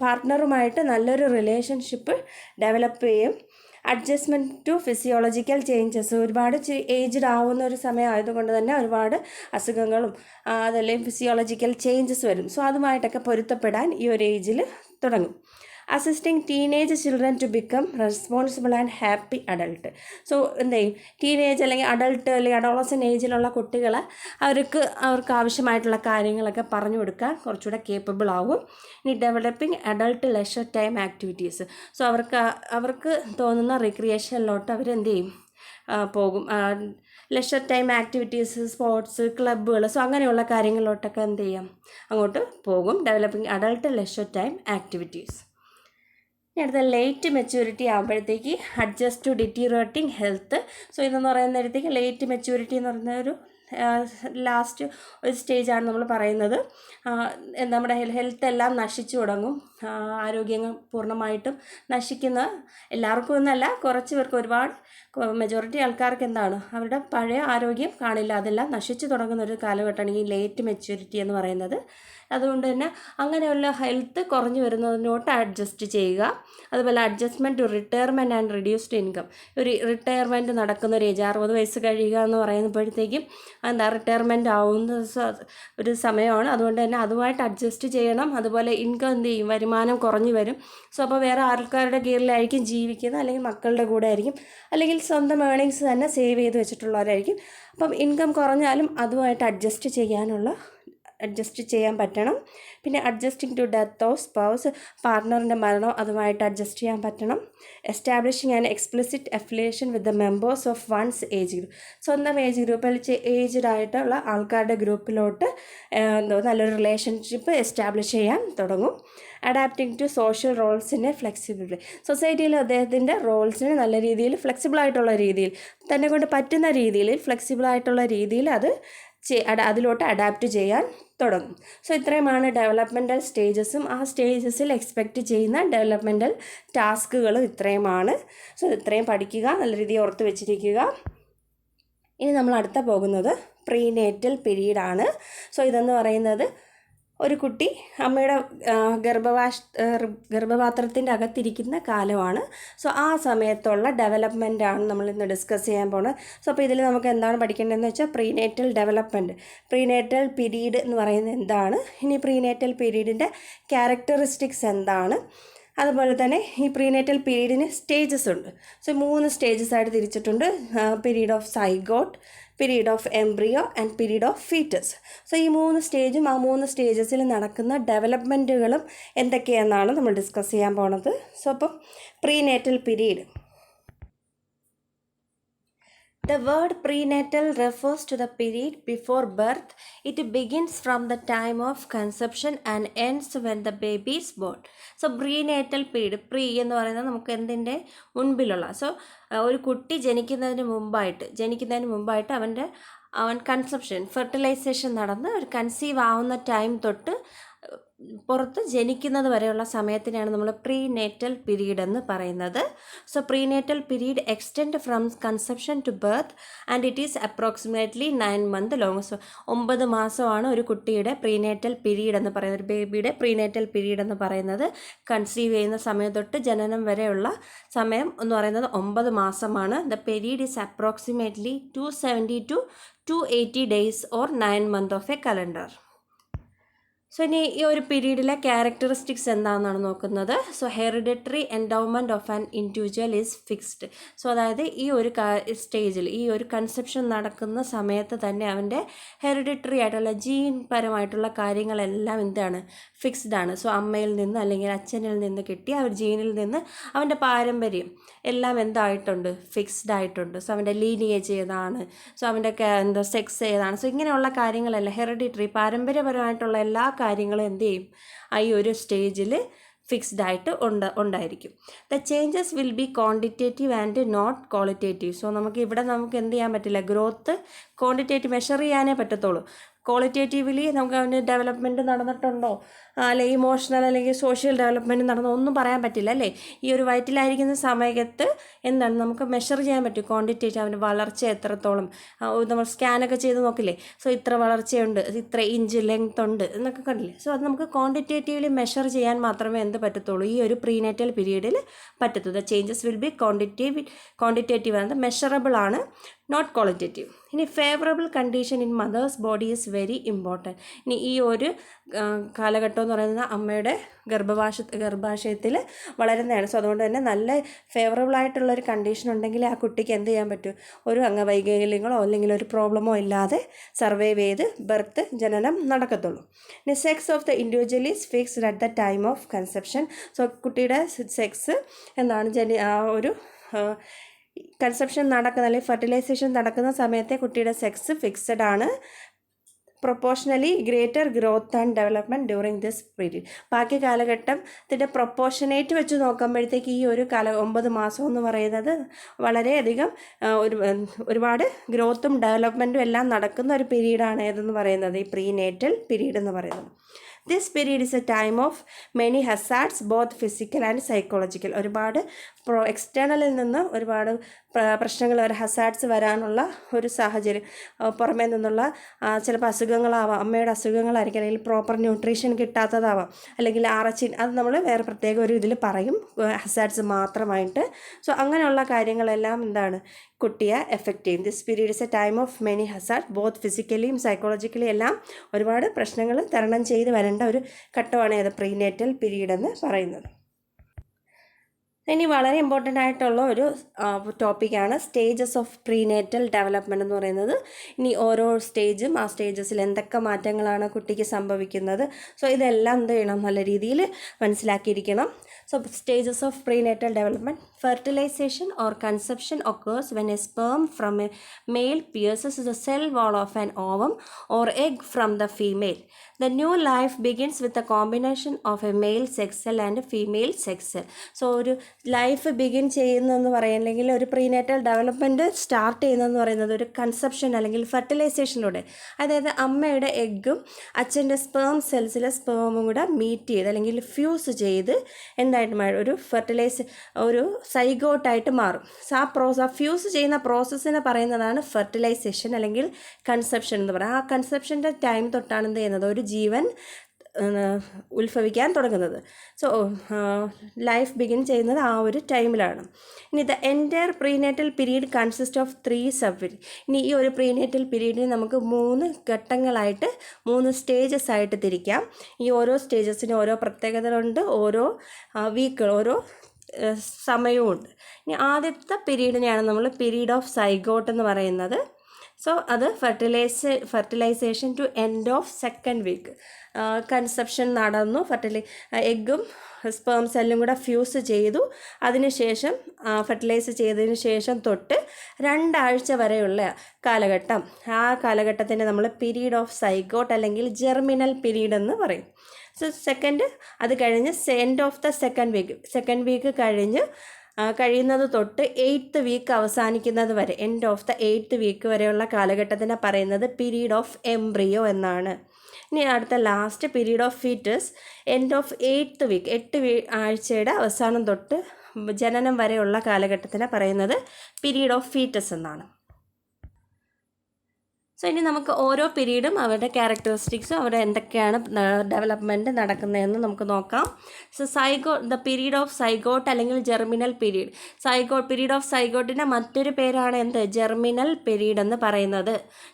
പാർട്ട്ണറുമായിട്ട് നല്ലൊരു റിലേഷൻഷിപ്പ് ഡെവലപ്പ് ചെയ്യും. അഡ്ജസ്റ്റ്മെൻറ്റ് ടു ഫിസിയോളജിക്കൽ ചേഞ്ചസ്, ഒരുപാട് ഏജ്ഡ് ആവുന്ന ഒരു സമയം ആയതുകൊണ്ട് തന്നെ ഒരുപാട് അസുഖങ്ങളും അതല്ലെങ്കിൽ ഫിസിയോളജിക്കൽ ചേഞ്ചസ് വരും. സോ അതുമായിട്ടൊക്കെ പൊരുത്തപ്പെടാൻ ഈ ഒരു ഏജിൽ തുടങ്ങും. Assisting teenage children to become responsible and happy adult. So എന്ത് ചെയ്യും, ടീനേജ് അല്ലെങ്കിൽ അല്ലെങ്കിൽ അഡോളസൻ ഏജിലുള്ള കുട്ടികളെ അവർക്ക് ആവശ്യമായിട്ടുള്ള കാര്യങ്ങളൊക്കെ പറഞ്ഞു കൊടുക്കാൻ കുറച്ചുകൂടെ കേപ്പബിൾ ആവും. ഇനി developing adult leisure time activities. So അവർക്ക് തോന്നുന്ന റിക്രിയേഷനിലോട്ട് അവരെന്ത് ചെയ്യും, പോകും. ലെഷർ ടൈം ആക്ടിവിറ്റീസ്, സ്പോർട്സ്, ക്ലബ്ബുകൾ, സോ അങ്ങനെയുള്ള കാര്യങ്ങളിലോട്ടൊക്കെ എന്ത് ചെയ്യാം, അങ്ങോട്ട് പോകും. Developing adult leisure time activities. ഇനി അടുത്ത ലേറ്റ് മെച്യൂരിറ്റി ആകുമ്പോഴത്തേക്ക് അഡ്ജസ്റ്റ് ടു ഡിറ്റീറിയേറ്റിംഗ് ഹെൽത്ത്. സോ ഇതെന്ന് പറയുന്നിടത്തേക്ക് ലേറ്റ് മെച്യൂരിറ്റി എന്ന് പറയുന്ന ഒരു ലാസ്റ്റ് ഒരു സ്റ്റേജാണ് നമ്മൾ പറയുന്നത്. നമ്മുടെ ഹെൽത്ത് എല്ലാം നശിച്ചു തുടങ്ങും. ആരോഗ്യങ്ങൾ പൂർണ്ണമായിട്ടും നശിക്കുന്ന, എല്ലാവർക്കും ഒന്നല്ല, കുറച്ച് പേർക്ക്, ഒരുപാട് മെജോറിറ്റി ആൾക്കാർക്ക് എന്താണ്, അവരുടെ പഴയ ആരോഗ്യം കാണില്ല, അതെല്ലാം നശിച്ചു തുടങ്ങുന്ന ഒരു കാലഘട്ടമാണ് ഈ ലേറ്റ് മെച്യൂരിറ്റി എന്ന് പറയുന്നത്. അതുകൊണ്ട് തന്നെ അങ്ങനെയുള്ള ഹെൽത്ത് കുറഞ്ഞു വരുന്നതിനോട്ട് അഡ്ജസ്റ്റ് ചെയ്യുക. അതുപോലെ adjustment to retirement and reduced income. ഒരു റിട്ടയർമെൻറ്റ് നടക്കുന്ന ഒരു ഏജ്, 60 വയസ്സ് കഴിയുക എന്ന് പറയുമ്പോഴത്തേക്കും റിട്ടയർമെൻറ്റ് ആവുന്ന ഒരു സമയമാണ്. അതുകൊണ്ട് തന്നെ അതുമായിട്ട് അഡ്ജസ്റ്റ് ചെയ്യണം. അതുപോലെ ഇൻകം എന്ത് ചെയ്യും, വരുമാനം കുറഞ്ഞു വരും. സോ അപ്പോൾ വേറെ ആൾക്കാരുടെ കീഴിലായിരിക്കും ജീവിക്കുന്നത്, അല്ലെങ്കിൽ മക്കളുടെ കൂടെ ആയിരിക്കും, അല്ലെങ്കിൽ സ്വന്തം ഏർണിങ്സ് തന്നെ സേവ് ചെയ്ത് വെച്ചിട്ടുള്ളവരായിരിക്കും. അപ്പം ഇൻകം കുറഞ്ഞാലും അതുമായിട്ട് അഡ്ജസ്റ്റ് ചെയ്യാൻ പറ്റണം. പിന്നെ adjusting to death of spouse, പാർട്ട്ണറിൻ്റെ മരണം, അതുമായിട്ട് അഡ്ജസ്റ്റ് ചെയ്യാൻ പറ്റണം. Establishing an explicit affiliation with the members of one's age group. സ്വന്തം ഏജ് ഗ്രൂപ്പിൽ ഏജ്ഡ് ആയിട്ടുള്ള ആൾക്കാരുടെ ഗ്രൂപ്പിലോട്ട് നല്ലൊരു റിലേഷൻഷിപ്പ് എസ്റ്റാബ്ലിഷ് ചെയ്യാൻ തുടങ്ങും. അഡാപ്റ്റിംഗ് ടു സോഷ്യൽ റോൾസിനെ ഫ്ലെക്സിബിലിറ്റി. സൊസൈറ്റിയിൽ അദ്ദേഹത്തിൻ്റെ റോൾസിന് നല്ല രീതിയിൽ ഫ്ലെക്സിബിളായിട്ടുള്ള രീതിയിൽ, തന്നെ കൊണ്ട് പറ്റുന്ന രീതിയിൽ ഫ്ലെക്സിബിളായിട്ടുള്ള രീതിയിൽ അതിലോട്ട് അഡാപ്റ്റ് ചെയ്യാൻ തുടങ്ങും. സോ ഇത്രയുമാണ് ഡെവലപ്മെൻറ്റൽ സ്റ്റേജസും ആ സ്റ്റേജസിൽ എക്സ്പെക്റ്റ് ചെയ്യുന്ന ഡെവലപ്മെൻറ്റൽ ടാസ്കുകളും ഇത്രയുമാണ്. സോ ഇത്രയും പഠിക്കുക, നല്ല രീതിയിൽ ഓർത്ത് വെച്ചിരിക്കുക. ഇനി നമ്മൾ അടുത്ത പോകുന്നത് പ്രീനേറ്റൽ പീരീഡാണ്. സോ ഇതെന്ന് പറയുന്നത് ഒരു കുട്ടി അമ്മയുടെ ഗർഭപാത്രത്തിൻ്റെ അകത്തിരിക്കുന്ന കാലമാണ്. സോ ആ സമയത്തുള്ള ഡെവലപ്മെൻറ്റാണ് നമ്മളിന്ന് ഡിസ്കസ് ചെയ്യാൻ പോകുന്നത്. സോ അപ്പോൾ ഇതിൽ നമുക്ക് എന്താണ് പഠിക്കേണ്ടതെന്ന് വെച്ചാൽ പ്രീനേറ്റൽ ഡെവലപ്മെൻറ്റ്, പ്രീനേറ്റൽ പീരീഡ് എന്ന് പറയുന്നത് എന്താണ്, ഇനി പ്രീനേറ്റൽ പീരീഡിൻ്റെ ക്യാരക്ടറിസ്റ്റിക്സ് എന്താണ്, അതുപോലെ തന്നെ ഈ പ്രീനേറ്റൽ പീരീഡിന് സ്റ്റേജസ് ഉണ്ട്. സോ 3 സ്റ്റേജസ് ആയിട്ട് തിരിച്ചിട്ടുണ്ട്. Period of zygote, period of embryo and period of foetus. So ഈ 3 സ്റ്റേജും ആ 3 സ്റ്റേജസിൽ നടക്കുന്ന ഡെവലപ്മെൻറ്റുകളും എന്തൊക്കെയാണെന്നാണ് നമ്മൾ ഡിസ്കസ് ചെയ്യാൻ പോണത്. സോ അപ്പം prenatal period. The word prenatal refers to the period before birth. It begins from the time of conception and ends when the baby is born. So prenatal period, pre എന്ന് പറയുന്നത് നമുക്ക് എന്തിൻ്റെ മുൻപിലുള്ള, so ഒരു കുട്ടി ജനിക്കുന്നതിന് മുമ്പായിട്ട് അവൻ കൺസെപ്ഷൻ, ഫെർട്ടിലൈസേഷൻ നടന്ന് ഒരു കൺസീവ് ആവുന്ന ടൈം തൊട്ട് പുറത്ത് ജനിക്കുന്നത് വരെയുള്ള സമയത്തിനാണ് നമ്മൾ പ്രീനേറ്റൽ പീരീഡ് എന്ന് പറയുന്നത്. So prenatal period extend from conception to birth and it is approximately 9 months long. So 9 മാസമാണ് ഒരു കുട്ടിയുടെ പ്രീനേറ്റൽ പീരീഡ് എന്ന് പറയുന്നത്, ഒരു ബേബിയുടെ പ്രീനേറ്റൽ പീരീഡ് എന്ന് പറയുന്നത്. കൺസീവ് ചെയ്യുന്ന സമയം തൊട്ട് ജനനം വരെയുള്ള സമയം എന്ന് പറയുന്നത് 9 മാസമാണ്. The period is approximately 270 to 280 days or 9 months of a calendar. So ഇനി ഈ ഒരു പീരീഡിലെ ക്യാരക്ടറിസ്റ്റിക്സ് എന്താണെന്നാണ് നോക്കുന്നത്. So hereditary endowment of an individual is fixed. So അതായത് ഈ ഒരു സ്റ്റേജിൽ ഈ ഒരു കൺസെപ്ഷൻ നടക്കുന്ന സമയത്ത് തന്നെ അവൻ്റെ ഹെറിഡിറ്ററി ആയിട്ടുള്ള ജീൻ പരമായിട്ടുള്ള കാര്യങ്ങളെല്ലാം എന്താണ്, ഫിക്സ്ഡ് ആണ്. സോ അമ്മയിൽ നിന്ന് അല്ലെങ്കിൽ അച്ഛനിൽ നിന്ന് കിട്ടിയ ആ ഒരു ജീനിൽ നിന്ന് അവൻ്റെ പാരമ്പര്യം എല്ലാം എന്തായിട്ടുണ്ട്, ഫിക്സ്ഡ് ആയിട്ടുണ്ട്. സോ അവൻ്റെ ലീനിയേജ് ഏതാണ്, സോ അവൻ്റെ എന്താ സെക്സ് ഏതാണ്, സോ ഇങ്ങനെയുള്ള കാര്യങ്ങളെല്ലാം ഹെറിഡിറ്ററി പാരമ്പര്യപരമായിട്ടുള്ള എല്ലാ കാര്യങ്ങളും എന്ത് ചെയ്യും, ഈ ഒരു സ്റ്റേജിൽ ഫിക്സ്ഡ് ആയിട്ട് ഉണ്ടായിരിക്കും. The changes will be quantitative and not qualitative. So നമുക്ക് എന്ത് ചെയ്യാൻ പറ്റില്ല, ഗ്രോത്ത് ക്വാണ്ടിറ്റേറ്റീവ് മെഷർ ചെയ്യാനേ പറ്റത്തുള്ളൂ. ക്വാളിറ്റേറ്റീവ്ലി നമുക്ക് അവന് ഡെവലപ്മെൻറ്റ് നടന്നിട്ടുണ്ടോ, അല്ലെങ്കിൽ ഇമോഷണൽ അല്ലെങ്കിൽ സോഷ്യൽ ഡെവലപ്മെൻറ്റ് നടന്നോ ഒന്നും പറയാൻ പറ്റില്ല അല്ലേ. ഈ ഒരു വയറ്റിലായിരിക്കുന്ന സമയത്ത് എന്താണ് നമുക്ക് മെഷർ ചെയ്യാൻ പറ്റും, ക്വാണ്ടിറ്റേറ്റീവ് അവൻ്റെ വളർച്ച എത്രത്തോളം. നമ്മൾ സ്കാനൊക്കെ ചെയ്ത് നോക്കില്ലേ, സോ ഇത്ര വളർച്ചയുണ്ട്, ഇത്ര ഇഞ്ച് ലെങ്ത് ഉണ്ട് എന്നൊക്കെ കണ്ടില്ലേ. സോ അത് നമുക്ക് ക്വാണ്ടിറ്റേറ്റീവ്ലി മെഷർ ചെയ്യാൻ മാത്രമേ എന്ത് പറ്റത്തുള്ളൂ, ഈ ഒരു പ്രീനേറ്റൽ പീരീഡിൽ പറ്റത്തുള്ളൂ. The changes will be quantitative ആണ്, മെഷറബിൾ ആണ്, നോട്ട് ക്വാളിറ്റേറ്റീവ്. ഇനി favourable condition in mother's body is very important. ഇനി ഈ ഒരു കാലഘട്ടം എന്ന് പറയുന്നത് അമ്മയുടെ ഗർഭാശയത്തിൽ വളരുന്നതാണ്. സോ അതുകൊണ്ട് തന്നെ നല്ല ഫേവറബിൾ ആയിട്ടുള്ളൊരു കണ്ടീഷൻ ഉണ്ടെങ്കിൽ ആ കുട്ടിക്ക് എന്ത് ചെയ്യാൻ പറ്റും, ഒരു അംഗവൈകല്യങ്ങളോ അല്ലെങ്കിൽ ഒരു പ്രോബ്ലമോ ഇല്ലാതെ സർവൈവ് ചെയ്ത് ജനനം നടക്കത്തുള്ളൂ. ഇനി sex of the individual is fixed at the time of conception. So കുട്ടിയുടെ സെക്സ് എന്താണ്, ആ ഒരു കൺസെപ്ഷൻ നടക്കുന്ന അല്ലെങ്കിൽ ഫെർട്ടിലൈസേഷൻ നടക്കുന്ന സമയത്തെ കുട്ടിയുടെ സെക്സ് ഫിക്സഡ് ആണ്. Proportionally greater growth and development during this period. ബാക്കി കാലഘട്ടത്തിൻ്റെ പ്രൊപ്പോർഷനേറ്റ് വെച്ച് നോക്കുമ്പോഴത്തേക്ക് ഈ ഒരു 9 മാസം എന്ന് പറയുന്നത് വളരെയധികം ഒരുപാട് ഗ്രോത്തും ഡെവലപ്മെൻറ്റും എല്ലാം നടക്കുന്ന ഒരു പീരീഡാണ് ഏതെന്ന് പറയുന്നത്, ഈ പ്രീനേറ്റൽ പീരീഡ് എന്ന് പറയുന്നത്. This period is a time of many hazards both physical and psychological. ഒരുപാട് എക്സ്റ്റേണലിൽ നിന്ന് ഒരുപാട് പ്രശ്നങ്ങൾ, ഒരു ഹസാർഡ്സ് വരാനുള്ള ഒരു സാഹചര്യം, പുറമേ നിന്നുള്ള ചിലപ്പോൾ അസുഖങ്ങളാവാം, അമ്മയുടെ അസുഖങ്ങളായിരിക്കും, അല്ലെങ്കിൽ പ്രോപ്പർ ന്യൂട്രീഷൻ കിട്ടാത്തതാവാം, അല്ലെങ്കിൽ ആറച്ചിൻ, അത് നമ്മൾ വേറെ പ്രത്യേക ഒരു ഇതിൽ പറയും ഹസാർഡ്സ് മാത്രമായിട്ട്. സോ അങ്ങനെയുള്ള കാര്യങ്ങളെല്ലാം എന്താണ് കുട്ടിയെ എഫക്റ്റ് ചെയ്യും. This period is a time of many hazard both ഫിസിക്കലിയും സൈക്കോളജിക്കലി എല്ലാം ഒരുപാട് പ്രശ്നങ്ങൾ തരണം ചെയ്ത് വരേണ്ട ഒരു ഘട്ടമാണ് ഏത് പ്രീനേറ്റൽ പീരീഡ് എന്ന് പറയുന്നത്. ഇനി വളരെ ഇമ്പോർട്ടൻ്റ് ആയിട്ടുള്ള ഒരു ടോപ്പിക്കാണ് സ്റ്റേജസ് ഓഫ് പ്രീനേറ്റൽ ഡെവലപ്മെൻറ്റ് എന്ന് പറയുന്നത്. ഇനി ഓരോ സ്റ്റേജും ആ സ്റ്റേജസിൽ എന്തൊക്കെ മാറ്റങ്ങളാണ് കുട്ടിക്ക് സംഭവിക്കുന്നത്, സോ ഇതെല്ലാം എന്ത് ചെയ്യണം, നല്ല രീതിയിൽ മനസ്സിലാക്കിയിരിക്കണം. So stages of prenatal development. Fertilization or conception occurs when a sperm from a male pierces the cell wall of an ovum or egg from the female. The new life begins with a combination of a male sex cell and a female sex cell. So ഒരു life begin ചെയ്യുന്നതെന്ന് പറയുന്നെങ്കിൽ ഒരു prenatal development start ചെയ്യുന്നതെന്ന് പറയുന്നത് ഒരു conception അല്ലെങ്കിൽ ഫെർട്ടിലൈസേഷനിലൂടെ, അതായത് അമ്മയുടെ എഗ്ഗും അച്ഛൻ്റെ സ്പേം സെൽസിലെ സ്പേമും കൂടെ മീറ്റ് ചെയ്ത് അല്ലെങ്കിൽ ഫ്യൂസ് ചെയ്ത് എന്തായിട്ട് ഒരു സൈഗോട്ടായിട്ട് മാറും. സോ ആ ഫ്യൂസ് ചെയ്യുന്ന പ്രോസസ്സിനെ പറയുന്നതാണ് ഫെർട്ടിലൈസേഷൻ അല്ലെങ്കിൽ കൺസെപ്ഷൻ എന്ന് പറയുന്നത്. ആ കൺസെപ്ഷൻ്റെ ടൈം തൊട്ടാണ് എന്ത് ചെയ്യുന്നത്, ഒരു ജീവൻ ഉത്ഭവിക്കാൻ തുടങ്ങുന്നത്. സോ ലൈഫ് ബിഗിൻ ചെയ്യുന്നത് ആ ഒരു ടൈമിലാണ്. ഇനി the entire prenatal period consist of 3 sub. ഇനി ഈ ഒരു പ്രീനേറ്റൽ പീരീഡിനെ നമുക്ക് 3 ഘട്ടങ്ങളായിട്ട് 3 സ്റ്റേജസ് ആയിട്ട് തിരിക്കാം. ഈ ഓരോ സ്റ്റേജസിനും ഓരോ പ്രത്യേകതകളുണ്ട്, ഓരോ വീക്കുകൾ, ഓരോ സമയവുമുണ്ട്. ഇനി ആദ്യത്തെ പീരീഡിനെയാണ് നമ്മൾ പീരീഡ് ഓഫ് സൈഗോട്ട് എന്ന് പറയുന്നത്. സോ അത് fertilization to end of 2nd week. Conception നടന്നു, എഗ്ഗും സ്പേം സെല്ലും കൂടെ ഫ്യൂസ് ചെയ്തു, അതിനുശേഷം ഫെർട്ടിലൈസ് ചെയ്തതിന് ശേഷം തൊട്ട് 2 ആഴ്ച വരെയുള്ള കാലഘട്ടം, ആ കാലഘട്ടത്തിൻ്റെ നമ്മൾ പീരീഡ് ഓഫ് സൈഗോട്ട് അല്ലെങ്കിൽ ജെർമിനൽ പീരീഡ് എന്ന് പറയും. സോ അത് കഴിഞ്ഞ് end of the 2nd week കഴിയുന്നത് തൊട്ട് 8th വീക്ക് അവസാനിക്കുന്നത് വരെ, end of the 8th week വരെയുള്ള കാലഘട്ടത്തിനെ പറയുന്നത് പീരീഡ് ഓഫ് എംബ്രിയോ എന്നാണ്. ഇനി അടുത്ത last period of foetus, end of 8th week, 8 ആഴ്ചയുടെ അവസാനം തൊട്ട് ജനനം വരെയുള്ള കാലഘട്ടത്തിനെ പറയുന്നത് പീരീഡ് ഓഫ് ഫീറ്റസ് എന്നാണ്. സോ ഇനി നമുക്ക് ഓരോ പീരീഡും അവരുടെ ക്യാരക്ടറിസ്റ്റിക്സും അവരുടെ എന്തൊക്കെയാണ് ഡെവലപ്മെൻറ്റ് നടക്കുന്നതെന്ന് നമുക്ക് നോക്കാം. So the period of zygote അല്ലെങ്കിൽ ജെർമിനൽ പീരീഡ്. പീരീഡ് ഓഫ് സൈഗോട്ടിൻ്റെ മറ്റൊരു പേരാണ് എന്ത്? ജെർമിനൽ പീരീഡ് എന്ന് പറയുന്നത്.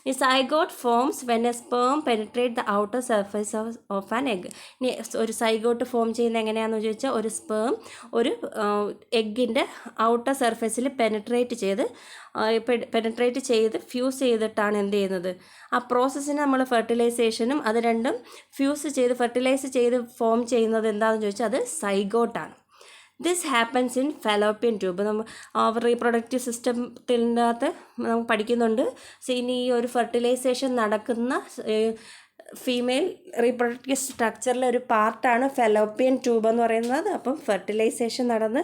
ഈ zygote forms when A sperm penetrate the outer surface of an egg. ഇനി ഒരു സൈഗോട്ട് ഫോം ചെയ്യുന്നത് എങ്ങനെയാണെന്ന് ചോദിച്ചാൽ, ഒരു സ്പേം ഒരു എഗ്ഗിൻ്റെ ഔട്ടർ സർഫേസിൽ പെനിട്രേറ്റ് ചെയ്ത് ഫ്യൂസ് ചെയ്തിട്ടാണ് എന്ത് ചെയ്യുന്നത്? ആ പ്രോസസ്സിന് നമ്മൾ ഫെർട്ടിലൈസേഷനും അത് രണ്ടും ഫെർട്ടിലൈസ് ചെയ്ത് ഫോം ചെയ്യുന്നത് എന്താണെന്ന് ചോദിച്ചാൽ അത് സൈഗോട്ടാണ്. This happens in fallopian tube. നമ്മൾ റീപ്രൊഡക്റ്റീവ് സിസ്റ്റത്തിൻ്റെ അകത്ത് നമുക്ക് പഠിക്കുന്നുണ്ട്. സോ ഇനി ഈ ഒരു ഫെർട്ടിലൈസേഷൻ നടക്കുന്ന ഫീമെയിൽ റീപ്രൊഡക്റ്റീവ് സ്ട്രക്ചറിലെ ഒരു പാർട്ടാണ് ഫെലോപ്പിയൻ ട്യൂബ് എന്ന് പറയുന്നത്. അപ്പം ഫെർട്ടിലൈസേഷൻ നടന്ന്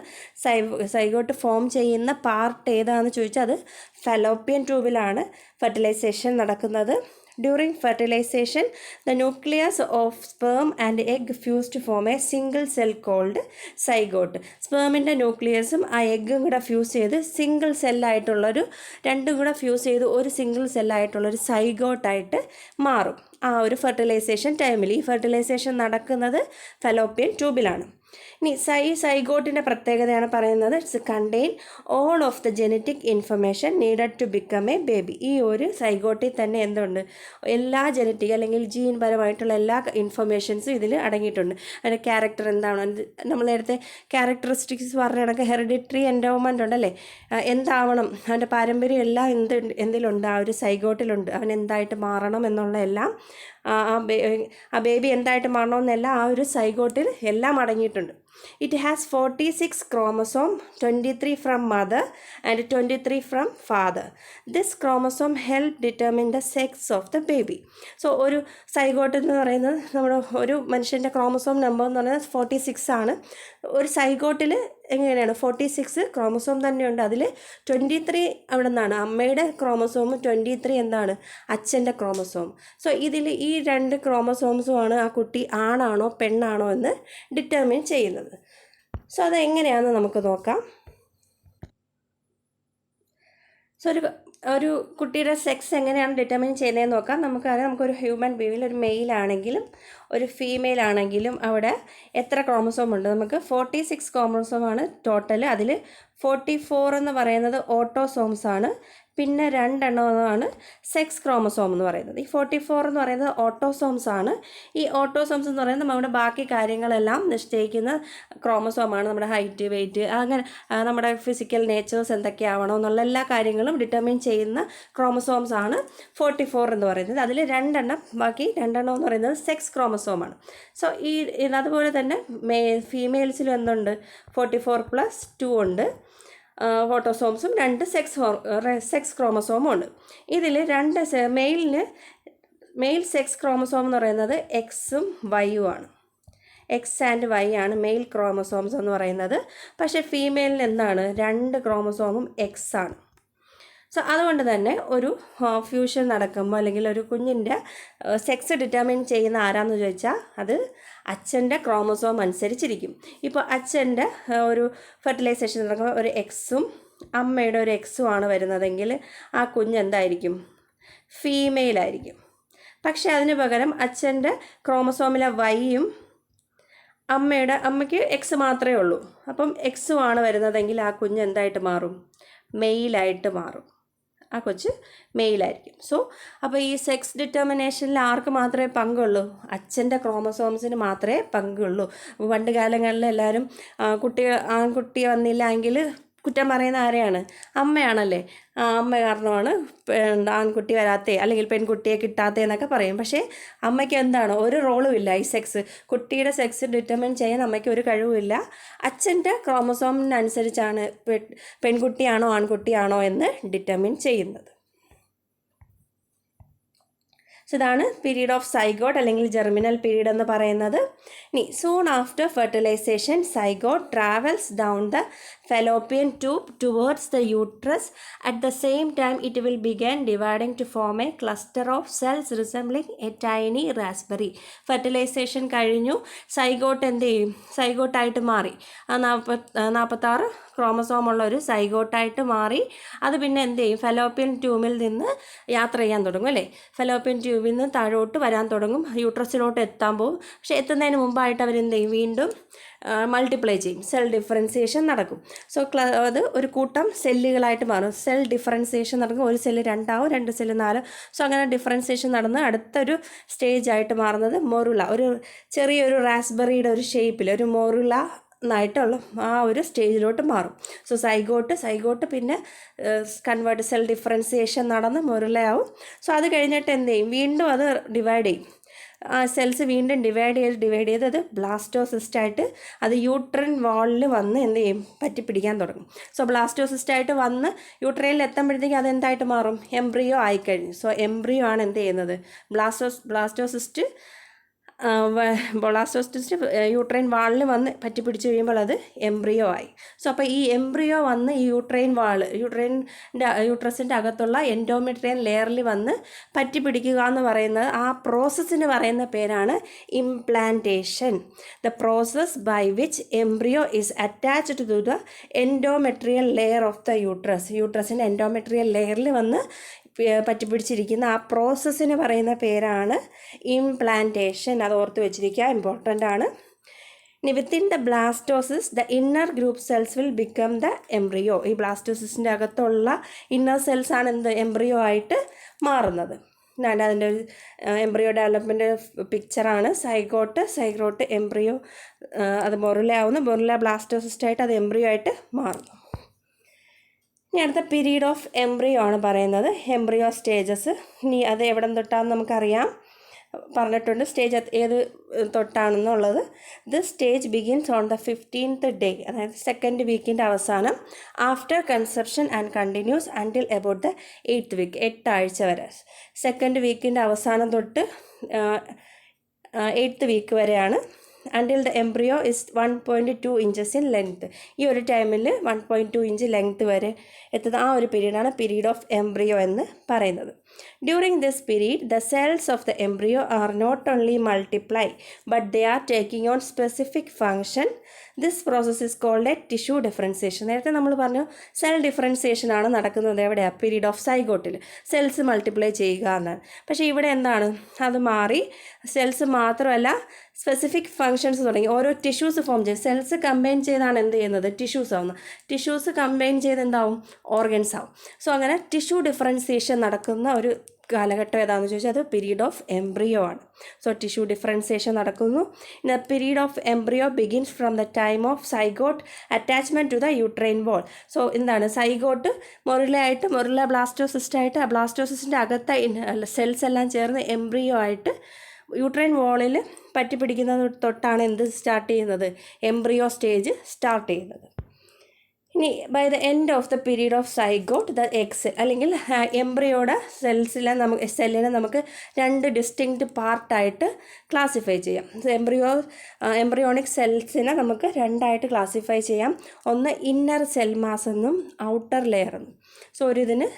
സൈഗോട്ട് ഫോം ചെയ്യുന്ന പാർട്ട് ഏതാണെന്ന് ചോദിച്ചാൽ അത് ഫെലോപ്പിയൻ ട്യൂബിലാണ് ഫെർട്ടിലൈസേഷൻ നടക്കുന്നത്. During fertilization, the nucleus of sperm and egg fuse to form a single cell called zygote. സ്പേമിൻ്റെ ന്യൂക്ലിയസും ആ എഗ്ഗും കൂടെ ഫ്യൂസ് ചെയ്ത് സിംഗിൾ സെല്ലായിട്ടുള്ളൊരു രണ്ടും കൂടെ ഫ്യൂസ് ചെയ്ത് ഒരു സിംഗിൾ സെല്ലായിട്ടുള്ളൊരു സൈഗോട്ടായിട്ട് മാറും ആ ഒരു ഫെർട്ടിലൈസേഷൻ ടൈമിൽ. ഈ ഫെർട്ടിലൈസേഷൻ നടക്കുന്നത് ഫെലോപ്പിയൻ ട്യൂബിലാണ്. ഇനി സൈഗോട്ടിൻ്റെ പ്രത്യേകതയാണ് പറയുന്നത്, it's contain all of the genetic information needed to become a baby. ഈ ഒരു സൈഗോട്ടിൽ തന്നെ എന്തുണ്ട്? എല്ലാ ജനറ്റിക് അല്ലെങ്കിൽ ജീൻ പരമായിട്ടുള്ള എല്ലാ ഇൻഫർമേഷൻസും ഇതിൽ അടങ്ങിയിട്ടുണ്ട്. അതിൻ്റെ ക്യാരക്ടർ എന്താണ്, നമ്മൾ നേരത്തെ ക്യാരക്ടറിസ്റ്റിക്സ് പറഞ്ഞ കണക്ക് ഹെറിഡിറ്ററി എൻഡോവ്മെൻ്റ് ഉണ്ടല്ലേ, എന്താവണം, അവൻ്റെ പാരമ്പര്യം എല്ലാം എന്തിലുണ്ട്? ആ ഒരു സൈഗോട്ടിലുണ്ട്. അവൻ എന്തായിട്ട് മാറണം എന്നുള്ള എല്ലാം, ആ ബേബി എന്തായിട്ട് മാറണമെന്നെല്ലാം ആ ഒരു സൈഗോട്ടിൽ എല്ലാം അടങ്ങിയിട്ടുണ്ട്. It has 46 chromosomes, 23 from mother and 23 from father. This chromosome help determine the sex of the baby. So ഒരു സൈഗോട്ട് എന്ന് പറയുന്നത് നമ്മുടെ ഒരു മനുഷ്യൻ്റെ ക്രോമസോം നമ്പർ എന്ന് പറയുന്നത് 46 ആണ്. ഒരു സൈഗോട്ടിൽ എങ്ങനെയാണ് 46 ക്രോമസോം തന്നെയുണ്ട്. അതിൽ 23 അവിടെ നിന്നാണ് അമ്മയുടെ ക്രോമസോമും 23 എന്താണ്? അച്ഛൻ്റെ ക്രോമസോം. സോ ഇതിൽ ഈ രണ്ട് ക്രോമസോംസുമാണ് ആ കുട്ടി ആണാണോ പെണ്ണാണോ എന്ന് ഡിറ്റർമിൻ ചെയ്യുന്നത്. സോ അതെങ്ങനെയാണെന്ന് നമുക്ക് നോക്കാം. സോ ഒരു കുട്ടിയുടെ സെക്സ് എങ്ങനെയാണ് ഡിറ്റർമിൻ ചെയ്യുന്നതെന്ന് നോക്കാം. നമുക്കൊരു ഹ്യൂമൻ ബീവിൽ ഒരു മെയിൽ ആണെങ്കിലും ഒരു ഫീമെയിൽ ആണെങ്കിലും അവിടെ എത്ര ക്രോമസോം ഉണ്ട്? നമുക്ക് 46 ക്രോമസോമാണ് ടോട്ടൽ. അതിൽ 44 എന്ന് പറയുന്നത് ഓട്ടോസോംസ് ആണ്, പിന്നെ 2 എണ്ണമാണ് സെക്സ് ക്രോമസോം എന്ന് പറയുന്നത്. ഈ 44 എന്ന് പറയുന്നത് ഓട്ടോസോംസ് ആണ്. ഈ ഓട്ടോസോംസ് എന്ന് പറയുന്നത് നമ്മുടെ ബാക്കി കാര്യങ്ങളെല്ലാം നിശ്ചയിക്കുന്ന ക്രോമസോമാണ്. നമ്മുടെ ഹൈറ്റ്, വെയിറ്റ്, അങ്ങനെ നമ്മുടെ ഫിസിക്കൽ നേച്ചേഴ്സ് എന്തൊക്കെയാവണം എന്നുള്ള എല്ലാ കാര്യങ്ങളും ഡിറ്റർമിൻ ചെയ്യുന്ന ക്രോമസോംസ് ആണ് 44 എന്ന് പറയുന്നത്. അതിൽ 2 എണ്ണം, ബാക്കി 2 എണ്ണം എന്ന് പറയുന്നത് സെക്സ് ക്രോമസോമാണ്. സോ അതുപോലെ തന്നെ ഫീമെയിൽസിലും എന്തുണ്ട്? 44 + 2 ഉണ്ട് ഓട്ടോസോംസും 2 സെക്സ് ക്രോമസോമും ഉണ്ട്. ഇതിൽ 2 മെയിൽ സെക്സ് ക്രോമസോം എന്ന് പറയുന്നത് എക്സും വൈയും ആണ്. എക്സ് ആൻഡ് വൈ ആണ് മെയിൽ ക്രോമസോംസ് എന്ന് പറയുന്നത്. പക്ഷേ ഫീമെയിലിന് എന്താണ്? 2 ക്രോമസോമും എക്സ് ആണ്. സോ അതുകൊണ്ട് തന്നെ ഒരു ഫ്യൂഷൻ നടക്കുമ്പോൾ അല്ലെങ്കിൽ ഒരു കുഞ്ഞിൻ്റെ സെക്സ് ഡിറ്റർമിൻ ചെയ്യുന്ന ആരാന്ന് ചോദിച്ചാൽ അത് അച്ഛൻ്റെ ക്രോമസോം അനുസരിച്ചിരിക്കും. ഇപ്പോൾ അച്ഛൻ്റെ ഒരു ഫെർട്ടിലൈസേഷൻ നടക്കുമ്പോൾ ഒരു എക്സും അമ്മയുടെ ഒരു എക്സും ആണ് വരുന്നതെങ്കിൽ ആ കുഞ്ഞ് എന്തായിരിക്കും? ഫീമെയിലായിരിക്കും. പക്ഷേ അതിന് പകരം അച്ഛൻ്റെ ക്രോമസോമിലെ വൈയും അമ്മയ്ക്ക് എക്സ് മാത്രമേ ഉള്ളൂ. അപ്പം എക്സും ആണ് വരുന്നതെങ്കിൽ ആ കുഞ്ഞ് എന്തായിട്ട് മാറും? മെയിലായിട്ട് മാറും. ആ കൊച്ച് മെയിലായിരിക്കും. സോ അപ്പോൾ ഈ സെക്സ് ഡിറ്റർമിനേഷനിൽ ആർക്ക് മാത്രമേ പങ്കുള്ളൂ? അച്ഛൻ്റെ ക്രോമസോംസിന് മാത്രമേ പങ്കുള്ളൂ. പണ്ട് കാലങ്ങളിൽ എല്ലാവരും ആൺകുട്ടി വന്നില്ല എങ്കിൽ കുറ്റം പറയുന്ന ആരെയാണ്? അമ്മയാണല്ലേ. അമ്മ കാരണമാണ് ആൺകുട്ടി വരാത്തേ അല്ലെങ്കിൽ പെൺകുട്ടിയെ കിട്ടാത്തേ എന്നൊക്കെ പറയും. പക്ഷേ അമ്മയ്ക്ക് എന്താണ്? ഒരു റോളും ഇല്ല. ഈ കുട്ടിയുടെ സെക്സ് ഡിറ്റർമിൻ ചെയ്യാൻ അമ്മയ്ക്ക് ഒരു കഴിവുമില്ല. അച്ഛൻ്റെ ക്രോമസോമിനനുസരിച്ചാണ് പെൺകുട്ടിയാണോ ആൺകുട്ടിയാണോ എന്ന് ഡിറ്റർമിൻ ചെയ്യുന്നത്. സോ ഇതാണ് പീരീഡ് ഓഫ് സൈഗോട്ട് അല്ലെങ്കിൽ ജെർമിനൽ പീരീഡ് എന്ന് പറയുന്നത്. ഇനി soon after fertilization zygote travels down the fallopian tube towards the uterus. At the same time, it will begin dividing to form a cluster of cells resembling a tiny raspberry. Fertilization കഴിഞ്ഞു, zygote എന്ത് ചെയ്യും? സൈഗോട്ടായിട്ട് മാറി. ആ 46 ക്രോമസോമുള്ള ഒരു സൈഗോട്ടായിട്ട് മാറി. അത് പിന്നെ എന്ത് ചെയ്യും? ഫെലോപ്പിയൻ ട്യൂബിൽ നിന്ന് യാത്ര ചെയ്യാൻ തുടങ്ങും അല്ലേ? ഫെലോപ്പിയൻ ട്യൂബിൽ നിന്ന് താഴോട്ട് വരാൻ തുടങ്ങും, യൂട്രസിലോട്ട് എത്താൻ പോകും. പക്ഷേ എത്തുന്നതിന് മുമ്പായിട്ട് അവരെന്ത് ചെയ്യും? വീണ്ടും മൾട്ടിപ്ലൈ ചെയ്യും, സെൽ ഡിഫറൻസിയേഷൻ നടക്കും. സോ അത് ഒരു കൂട്ടം സെല്ലുകളായിട്ട് മാറും. സെൽ ഡിഫറൻസിയേഷൻ നടക്കും, ഒരു സെല്ല് 2 ആവും, 2 സെല്ല് 4. സോ അങ്ങനെ ഡിഫറൻസിയേഷൻ നടന്ന് അടുത്തൊരു സ്റ്റേജായിട്ട് മാറുന്നത് മൊറുല, ഒരു ചെറിയൊരു റാസ്ബെറിയുടെ ഒരു ഷേപ്പിൽ ഒരു മൊറുല ായിട്ടുള്ള ആ ഒരു സ്റ്റേജിലോട്ട് മാറും. സോ സൈഗോട്ട് പിന്നെ കൺവേർട്ട് സെൽ ഡിഫറൻസിയേഷൻ നടന്ന് മൊറുലയാവും. സോ അത് കഴിഞ്ഞിട്ട് എന്ത് ചെയ്യും? വീണ്ടും അത് ഡിവൈഡ് ചെയ്യും. ആ സെൽസ് വീണ്ടും ഡിവൈഡ് ചെയ്ത് അത് ബ്ലാസ്റ്റോസിസ്റ്റായിട്ട് അത് യൂട്രൈൻ വാളിൽ വന്ന് എന്ത് ചെയ്യും? പറ്റിപ്പിടിക്കാൻ തുടങ്ങും. സോ ബ്ലാസ്റ്റോസിസ്റ്റായിട്ട് വന്ന് യൂട്രൈനിൽ എത്തുമ്പോഴത്തേക്കും അതെന്തായിട്ട് മാറും? എംബ്രിയോ ആയിക്കഴിഞ്ഞു. സോ എംബ്രിയോ ആണ് എന്ത് ചെയ്യുന്നത്? ബ്ലാസ്റ്റോസിസ്റ്റ് യൂട്രൈൻ വാളിൽ വന്ന് പറ്റിപ്പിടിച്ച് കഴിയുമ്പോൾ അത് എംബ്രിയോ ആയി. സോ അപ്പോൾ ഈ എംബ്രിയോ വന്ന് ഈ യൂട്രസിൻ്റെ അകത്തുള്ള എൻഡോമെട്രിയൻ ലെയറിൽ വന്ന് പറ്റിപ്പിടിക്കുക എന്ന് പറയുന്നത്, ആ പ്രോസസ്സിന് പറയുന്ന പേരാണ് implantation. The process by which embryo is attached to the endometrial layer of the യൂട്രസിൻ്റെ എൻഡോമെട്രിയൽ ലെയറിൽ വന്ന് പറ്റിപ്പിടിച്ചിരിക്കുന്ന ആ പ്രോസസ്സിന് പറയുന്ന പേരാണ് ഇംപ്ലാന്റേഷൻ. അത് ഓർത്ത് വെച്ചിരിക്കുക, ഇമ്പോർട്ടൻ്റ് ആണ്. ഇനി within the blastocyst the inner group cells will become the embryo. ഈ ബ്ലാസ്റ്റോസിസിൻ്റെ അകത്തുള്ള ഇന്നർ സെൽസ് ആണ് എന്ത്? എംബ്രിയോ ആയിട്ട് മാറുന്നത്. അതിൻ്റെ ഒരു എംബ്രിയോ ഡെവലപ്മെൻറ്റ് പിക്ചറാണ്. സൈഗോട്ട് എംബ്രിയോ, അത് മൊറുല ബ്ലാസ്റ്റോസിസ്റ്റായിട്ട് അത് എംബ്രിയോ ആയിട്ട് മാറുന്നു. ഇനി അടുത്ത പീരീഡ് ഓഫ് എംബ്രിയോ ആണ് പറയുന്നത്, എംബ്രിയോ സ്റ്റേജസ്. ഇനി അത് എവിടെ തൊട്ടാന്ന് നമുക്കറിയാം, പറഞ്ഞിട്ടുണ്ട് സ്റ്റേജ് ഏത് തൊട്ടാണെന്നുള്ളത്. This stage begins on the 15th day, അതായത് 2nd വീക്കിൻ്റെ അവസാനം, after conception and continues until about the 8th week, 8 ആഴ്ച വരെ. 2nd വീക്കിൻ്റെ അവസാനം തൊട്ട് 8th വീക്ക് വരെയാണ്. അൻറ്റിൽ the embryo is 1.2 inches in length. ഈ ഒരു ടൈമിൽ 1.2 ഇഞ്ച് ലെങ്ത് വരെ എത്തുന്ന ആ ഒരു പീരീഡാണ് പീരീഡ് ഓഫ് എംബ്രിയോ എന്ന് പറയുന്നത്. During this period the cells of the embryo are not only multiply but they are taking on specific function. This process is called a tissue differentiation. നേരത്തെ നമ്മൾ പറഞ്ഞു cell differentiation ആണ് നടക്കുന്നത് എവിടെയാണ്? Period of സൈഗോട്ടിൽ cells multiply ചെയ്യുക എന്നാണ്. പക്ഷേ ഇവിടെ എന്താണ്? അത് മാറി സെൽസ് മാത്രമല്ല സ്പെസിഫിക് ഫങ്ഷൻസ് തുടങ്ങി. ഓരോ ടിഷ്യൂസ് ഫോം ചെയ്യും. സെൽസ് കമ്പൈൻ ചെയ്താണ് എന്ത് ചെയ്യുന്നത്? ടിഷ്യൂസ് ആവുന്നത്. ടിഷ്യൂസ് കമ്പൈൻ ചെയ്ത് എന്താവും? ഓർഗൻസ് ആവും. സോ അങ്ങനെ ടിഷ്യൂ ഡിഫറൻസിയേഷൻ നടക്കുന്ന ഒരു കാലഘട്ടം ഏതാണെന്ന് ചോദിച്ചാൽ അത് പീരീഡ് ഓഫ് എംബ്രിയോ ആണ്. സോ ടിഷ്യൂ ഡിഫറൻസിയേഷൻ നടക്കുന്നു. The period of embryo begins from the time of zygote attachment to the uterine wall. So എന്താണ്? സൈഗോട്ട് മൊറുല ബ്ലാസ്റ്റോസിസ്റ്റായിട്ട് ആ ബ്ലാസ്റ്റോസിസിൻ്റെ അകത്തെ സെൽസ് എല്ലാം ചേർന്ന് എംബ്രിയോ ആയിട്ട് യൂട്രൈൻ വാളിൽ പറ്റിപ്പിടിക്കുന്നത് തൊട്ടാണ് എന്ത് സ്റ്റാർട്ട് ചെയ്യുന്നത്? എംബ്രിയോ സ്റ്റേജ് സ്റ്റാർട്ട് ചെയ്യുന്നത്. ഇനി by the end of the period of zygote the ex അല്ലെങ്കിൽ എംബ്രിയോയുടെ സെല്ലിനെ നമുക്ക് 2 ഡിസ്റ്റിങ്ക്റ്റ് പാർട്ടായിട്ട് ക്ലാസിഫൈ ചെയ്യാം. എംബ്രിയോണിക് സെൽസിനെ നമുക്ക് 2ആയിട്ട് ക്ലാസിഫൈ ചെയ്യാം. ഒന്ന് ഇന്നർ സെൽ മാസ് എന്നും ഔട്ടർ ലെയർ എന്നും. സോ ഇതിന്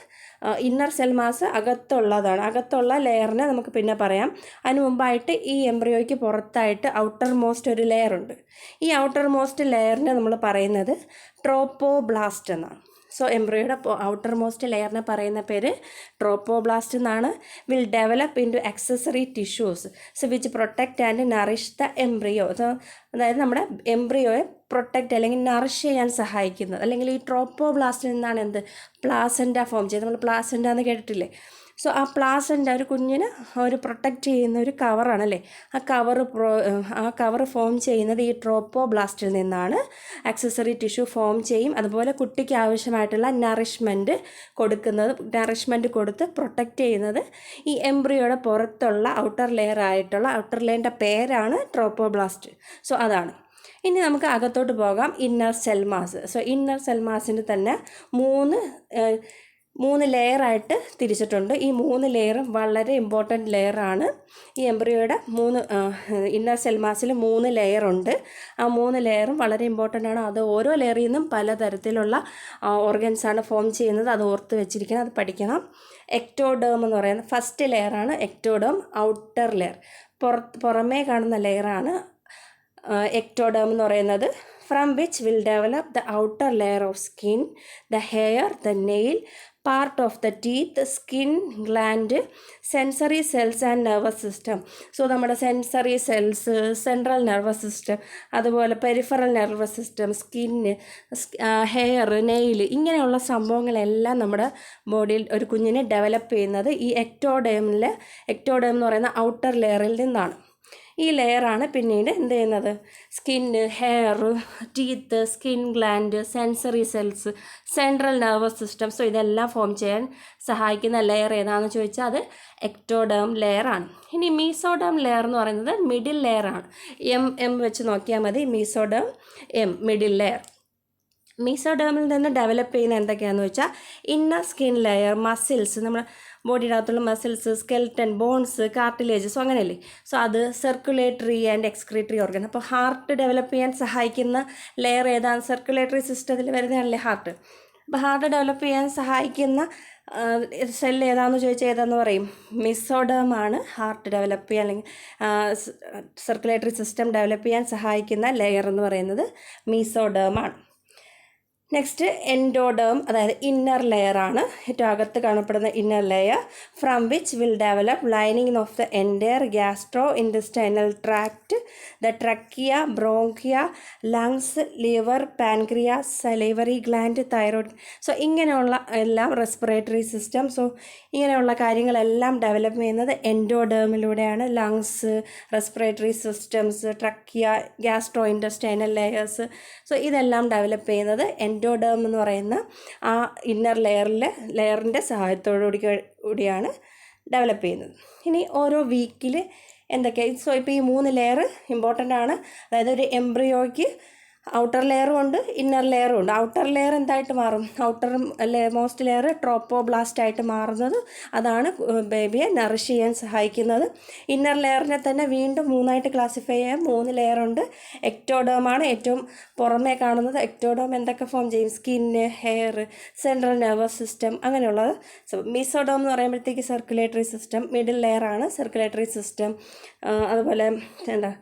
ഇന്നർ സെൽ മാസ് അകത്തുള്ള ലെയറിനെ നമുക്ക് പിന്നെ പറയാം. അതിന് മുമ്പായിട്ട് ഈ എംബ്രിയോയ്ക്ക് പുറത്തായിട്ട് ഔട്ടർ മോസ്റ്റ് ഒരു ലെയർ ഉണ്ട്. ഈ ഔട്ടർ മോസ്റ്റ് ലെയറിനെ നമ്മൾ പറയുന്നത് ട്രോപ്പോബ്ലാസ്റ്റ് എന്നാണ്. സോ എംബ്രിയോയുടെ ഔട്ടർ മോസ്റ്റ് ലെയറിനെ പറയുന്ന പേര് ട്രോപ്പോബ്ലാസ്റ്റ് എന്നാണ്. Will develop into accessory tissues so which protect and nourish the embryo. അതായത് നമ്മുടെ എംബ്രിയോയെ പ്രൊട്ടക്റ്റ് അല്ലെങ്കിൽ നറിഷ് ചെയ്യാൻ സഹായിക്കുന്നത്. അല്ലെങ്കിൽ ഈ ട്രോപ്പോബ്ലാസ്റ്റിൽ നിന്നാണ് എന്ത്? പ്ലാസൻ്റ ഫോം ചെയ്ത്. നമ്മൾ പ്ലാസൻ്റ എന്ന് കേട്ടിട്ടില്ലേ? സോ ആ പ്ലാസൻ്റ ഒരു കുഞ്ഞിന് ഒരു പ്രൊട്ടക്റ്റ് ചെയ്യുന്ന ഒരു കവറാണല്ലേ. ആ കവർ ഫോം ചെയ്യുന്നത് ഈ ട്രോപ്പോബ്ലാസ്റ്റിൽ നിന്നാണ്. ആക്സസറി ടിഷ്യൂ ഫോം ചെയ്യും. അതുപോലെ കുട്ടിക്ക് ആവശ്യമായിട്ടുള്ള നറിഷ്മെൻറ്റ് കൊടുത്ത് പ്രൊട്ടക്റ്റ് ചെയ്യുന്നത് ഈ എംബ്രിയോയുടെ പുറത്തുള്ള ഔട്ടർ ലെയറിൻ്റെ പേരാണ് ട്രോപ്പോബ്ലാസ്റ്റ്. സോ അതാണ്. ഇനി നമുക്ക് അകത്തോട്ട് പോകാം. Inner cell mass. So inner cell മാസിന് തന്നെ 3 3 ലെയറായിട്ട് തിരിച്ചിട്ടുണ്ട്. ഈ 3 ലെയറും വളരെ ഇമ്പോർട്ടൻറ്റ് ലെയറാണ്. ഈ എംബ്രിയോയുടെ ഇന്നർ സെൽ മാസിൽ 3 ലെയറുണ്ട്. ആ 3 ലെയറും വളരെ ഇമ്പോർട്ടൻ്റ് ആണ്. അത് ഓരോ ലെയറിൽ നിന്നും പലതരത്തിലുള്ള ഓർഗൻസാണ് ഫോം ചെയ്യുന്നത്. അത് ഓർത്ത് വെച്ചിരിക്കണം, അത് പഠിക്കണം. എക്ടോഡേം എന്ന് പറയുന്നത് ഫസ്റ്റ് ലെയറാണ് എക്ടോഡേം. ഔട്ടർ ലെയർ പുറമേ കാണുന്ന ലെയറാണ് എക്ടോഡേം എന്ന് പറയുന്നത്. From which will develop the outer layer of skin, the hair, the nail, part of the teeth, skin, gland, sensory cells and nervous system. So നമ്മുടെ sensory cells, central nervous system, അതുപോലെ peripheral nervous system, skin, hair, nail, ഇങ്ങനെയുള്ള സംഭവങ്ങളെല്ലാം നമ്മുടെ ബോഡിയിൽ ഒരു കുഞ്ഞിനെ develop ചെയ്യുന്നത് ഈ എക്ടോഡേം എന്ന് പറയുന്ന ഔട്ടർ ലെയറിൽ നിന്നാണ്. ഈ ലെയറാണ് പിന്നീട് എന്ത് ചെയ്യുന്നത്, skin, hair, teeth, skin, gland, sensory cells, central nervous system. So ഇതെല്ലാം ഫോം ചെയ്യാൻ സഹായിക്കുന്ന ലെയർ ഏതാണെന്ന് ചോദിച്ചാൽ അത് എക്ടോഡേം ലെയറാണ്. ഇനി മീസോഡേം ലെയർ എന്ന് പറയുന്നത് മിഡിൽ ലെയറാണ്. എം വെച്ച് നോക്കിയാൽ മതി. Mesoderm middle layer. മീസോഡേമിൽ നിന്ന് ഡെവലപ്പ് ചെയ്യുന്ന എന്തൊക്കെയാണെന്ന് വെച്ചാൽ ഇന്നർ സ്കിൻ ലെയർ, മസിൽസ്, നമ്മുടെ ബോഡിയുടെ അകത്തുള്ള മസിൽസ്, സ്കെൽറ്റൻ, ബോൺസ്, കാർട്ടിലേജസ്, അങ്ങനെയല്ലേ. സോ അത് സർക്കുലേറ്ററി ആൻഡ് എക്സ്ക്രീറ്ററി ഓർഗൻ. അപ്പോൾ ഹാർട്ട് ഡെവലപ്പ് ചെയ്യാൻ സഹായിക്കുന്ന ലെയർ ഏതാണ്? സർക്കുലേറ്ററി സിസ്റ്റത്തിൽ വരുന്നതല്ലേ ഹാർട്ട്. അപ്പോൾ ഹാർട്ട് ഡെവലപ്പ് ചെയ്യാൻ സഹായിക്കുന്ന സെൽ ഏതാണെന്ന് ചോദിച്ചാൽ ഏതാണെന്ന് പറയും? മീസോഡേം ആണ് ഹാർട്ട് ഡെവലപ്പ് ചെയ്യാൻ അല്ലെങ്കിൽ സർക്കുലേറ്ററി സിസ്റ്റം ഡെവലപ്പ് ചെയ്യാൻ സഹായിക്കുന്ന ലെയർ എന്ന് പറയുന്നത് മീസോഡേം ആണ്. നെക്സ്റ്റ് എൻഡോഡേം, അതായത് ഇന്നർ ലെയറാണ്, ഏറ്റവും അകത്ത് കാണപ്പെടുന്ന inner layer. From which will develop lining of the entire gastro intestinal tract, the trachea, bronchia, lungs, liver, pancreas, salivary gland, thyroid. So ഇങ്ങനെയുള്ള എല്ലാം റെസ്പിറേറ്ററി സിസ്റ്റം. സോ ഇങ്ങനെയുള്ള കാര്യങ്ങളെല്ലാം ഡെവലപ്പ് ചെയ്യുന്നത് എൻഡോഡേമിലൂടെയാണ്. Lungs, respiratory systems, trachea, gastro intestinal layers. So ഇതെല്ലാം develop ചെയ്യുന്നത് endoderm എന്ന് പറയുന്ന ആ ഇന്നർ ലെയറിൻ്റെ സഹായത്തോടുകൂടിയാണ് ഡെവലപ്പ് ചെയ്യുന്നത്. ഇനി ഓരോ വീക്കിൽ എന്തൊക്കെയാണ്? സോ ഇപ്പോൾ ഈ 3 ലെയർ ഇമ്പോർട്ടൻ്റ് ആണ്. അതായത് ഒരു എംബ്രിയോയ്ക്ക് ഔട്ടർ ലെയറും ഉണ്ട്, ഇന്നർ ലെയറും ഉണ്ട്. ഔട്ടർ ലെയർ എന്തായിട്ട് മാറും? മോസ്റ്റ് ലെയർ ട്രോപ്പോബ്ലാസ്റ്റ് ആയിട്ട് മാറുന്നത്. അതാണ് ബേബിയെ നറിഷ് ചെയ്യാൻ സഹായിക്കുന്നത്. ഇന്നർ ലെയറിനെ തന്നെ വീണ്ടും 3ആയിട്ട് ക്ലാസിഫൈ ചെയ്യാൻ 3 ലെയറുണ്ട്. എക്ടോഡേമാണ് ഏറ്റവും പുറമേ കാണുന്നത്. എക്ടോഡേം എന്തൊക്കെ ഫോം ചെയ്യും? Skin, hair, central nervous system, അങ്ങനെയുള്ളത്. സോ മീസോഡേം എന്ന് പറയുമ്പോഴത്തേക്ക് സർക്കുലേറ്ററി സിസ്റ്റം. മിഡിൽ ലെയറാണ് സർക്കുലേറ്ററി സിസ്റ്റം. അതുപോലെ എന്താ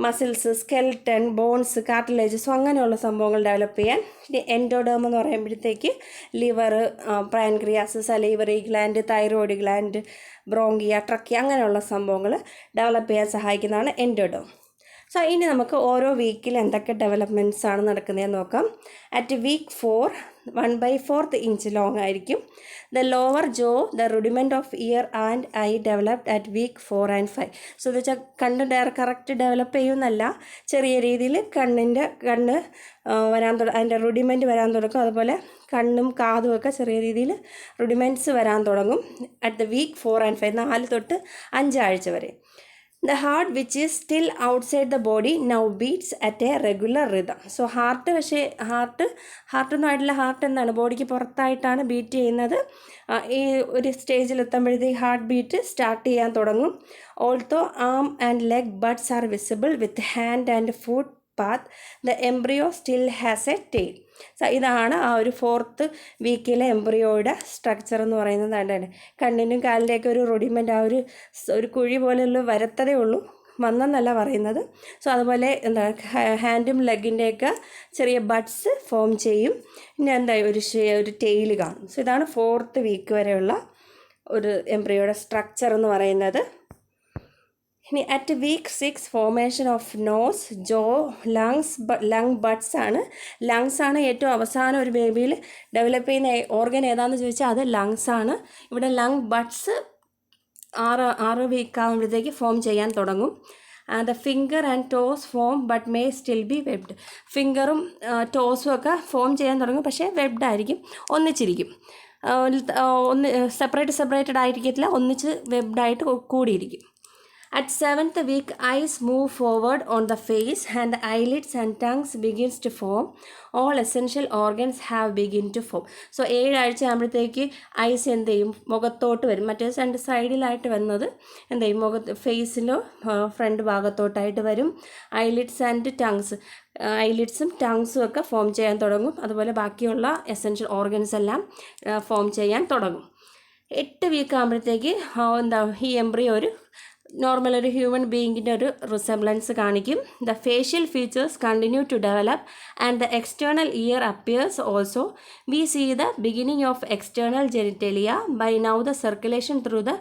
മസിൽസ്, സ്കെൽറ്റൻ, ബോൺസ്, കാർട്ടിലേജസ്, അങ്ങനെയുള്ള സംഭവങ്ങൾ ഡെവലപ്പ് ചെയ്യാൻ. ഇനി എൻഡോഡേം എന്ന് പറയുമ്പോഴത്തേക്ക് liver, pancreas, salivary gland, thyroid gland, bronchia, trachea, അങ്ങനെയുള്ള സംഭവങ്ങൾ ഡെവലപ്പ് ചെയ്യാൻ സഹായിക്കുന്നതാണ് എൻഡോഡേം. സോ ഇനി നമുക്ക് ഓരോ വീക്കിൽ എന്തൊക്കെ ഡെവലപ്മെൻറ്റ്സ് ആണ് നടക്കുന്നതെന്ന് നോക്കാം. അറ്റ് വീക്ക് 4 1/4 ഇഞ്ച് ലോങ് ആയിരിക്കും. The lower jaw, the rudiment of ear and eye developed at week 4 and 5. So എന്ന് വെച്ചാൽ കണ്ണ് കറക്റ്റ് ഡെവലപ്പ് ചെയ്യുന്നല്ല, ചെറിയ രീതിയിൽ കണ്ണ് അതിൻ്റെ റുഡിമെൻറ്റ് വരാൻ തുടങ്ങും. അതുപോലെ കണ്ണും കാതും ഒക്കെ ചെറിയ രീതിയിൽ റുഡിമെൻറ്റ്സ് വരാൻ തുടങ്ങും അറ്റ് ദ വീക്ക് 4 and 5, 4 തൊട്ട് 5 ആഴ്ച വരെ. The heart, which is still outside the body, now beats at a regular rhythm. So heart ഒന്നും ആയിട്ടില്ല. ഹാർട്ട് എന്താണ്? ബോഡിക്ക് പുറത്തായിട്ടാണ് ബീറ്റ് ചെയ്യുന്നത്. ഈ ഒരു സ്റ്റേജിലെത്തുമ്പോഴത്തേക്ക് ഹാർട്ട് ബീറ്റ് സ്റ്റാർട്ട് ചെയ്യാൻ തുടങ്ങും. Also arm and leg buds are visible with hand and foot path. The embryo still has a tail. So ഇതാണ് ആ ഒരു 4th വീക്കിലെ എംബ്രിയോയുടെ സ്ട്രക്ചർ എന്ന് പറയുന്നത്. അതാണ് കണ്ണിനും കാലിൻ്റെയൊക്കെ ഒരു റൊഡിമെൻ്റ്, ആ ഒരു കുഴി പോലെയുള്ള വരത്തതേ ഉള്ളൂ, വന്നെന്നല്ല പറയുന്നത്. സോ അതുപോലെ എന്താ ഹാൻഡും ലെഗിൻ്റെയൊക്കെ ചെറിയ ബഡ്സ് ഫോം ചെയ്യും. പിന്നെ എന്താ ഒരു ടെയിൽ കാണും. സോ ഇതാണ് 4th വീക്ക് വരെയുള്ള ഒരു എംബ്രിയോയുടെ സ്ട്രക്ചർ എന്ന് പറയുന്നത്. ഇനി at week 6 formation of nose, jaw, lung buds ആണ്. ലങ്സ് ആണ് ഏറ്റവും അവസാനം ഒരു ബേബിയിൽ ഡെവലപ്പ് ചെയ്യുന്ന ഓർഗൻ ഏതാണെന്ന് ചോദിച്ചാൽ അത് ലങ്സ് ആണ്. ഇവിടെ ലങ് ബഡ്സ് 6 വീക്ക് ആകുമ്പോഴത്തേക്ക് ഫോം ചെയ്യാൻ തുടങ്ങും. The finger and toes form but may still be webbed. ഫിംഗറും ടോസും ഒക്കെ ഫോം ചെയ്യാൻ തുടങ്ങും, പക്ഷേ വെബ്ഡ് ആയിരിക്കും, ഒന്നിച്ചിരിക്കും. സെപ്പറേറ്റഡ് ആയിരിക്കത്തില്ല, ഒന്നിച്ച് വെബ്ഡായിട്ട് കൂടിയിരിക്കും. At 7th week, eyes move forward on the face and the eyelids and tongues begins to form. All essential organs have begin to form. So 7 ആഴ്ച ആകുമ്പോഴത്തേക്ക് ഐസ് എന്ത് ചെയ്യും, മുഖത്തോട്ട് വരും. മറ്റേ രണ്ട് സൈഡിലായിട്ട് വന്നത് എന്ത് ചെയ്യും, ഫേസിലോ ഫ്രണ്ട് ഭാഗത്തോട്ടായിട്ട് വരും. ഐലിഡ്സ് ആൻഡ് ടങ്സ്, ഐലിഡ്സും ടങ്സും ഒക്കെ ഫോം ചെയ്യാൻ തുടങ്ങും. അതുപോലെ ബാക്കിയുള്ള എസെൻഷ്യൽ ഓർഗൻസ് എല്ലാം ഫോം ചെയ്യാൻ തുടങ്ങും. 8 വീക്ക് ആകുമ്പോഴത്തേക്ക് ഈ എംബ്രിയോ ഒരു നോർമൽ ഒരു ഹ്യൂമൻ ബീയിങ്ങിൻ്റെ ഒരു റിസംബ്ലൻസ് കാണിക്കും. The facial features continue to develop and the external ear appears also. We see the beginning of external genitalia. By now the circulation through the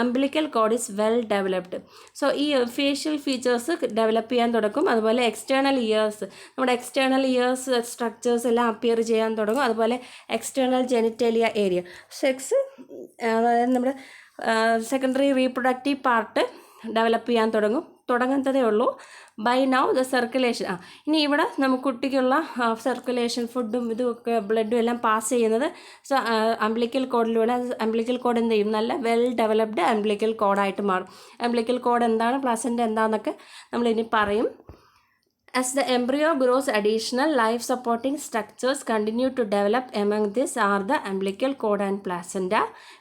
umbilical cord is well developed. So ഈ facial features develop ചെയ്യാൻ തുടങ്ങും. അതുപോലെ external ears, നമ്മുടെ external ears structures എല്ലാം appear ചെയ്യാൻ തുടങ്ങും. അതുപോലെ external ജെനിറ്റലിയ area, sex, അതായത് നമ്മുടെ സെക്കൻഡറി റീപ്രൊഡക്റ്റീവ് പാർട്ട് ഡെവലപ്പ് ചെയ്യാൻ തുടങ്ങുന്നതേ ഉള്ളൂ. ബൈ നൗ ദ സർക്കുലേഷൻ, ഇനി ഇവിടെ നമുക്ക് കുട്ടിക്കുള്ള സർക്കുലേഷൻ, ഫുഡും ഇതുമൊക്കെ ബ്ലഡും എല്ലാം പാസ് ചെയ്യുന്നത് അംബ്ലിക്കൽ കോഡിലൂടെ. അംബ്ലിക്കൽ കോഡ് എന്ത് ചെയ്യും, നല്ല വെൽ ഡെവലപ്ഡ് അംബ്ലിക്കൽ കോഡായിട്ട് മാറും. അംബ്ലിക്കൽ കോഡ് എന്താണ്, പ്ലാസൻ്റ എന്താണെന്നൊക്കെ നമ്മളിനി പറയും. As the embryo grows, additional life-supporting structures continue to develop. Among these are the umbilical cord and placenta,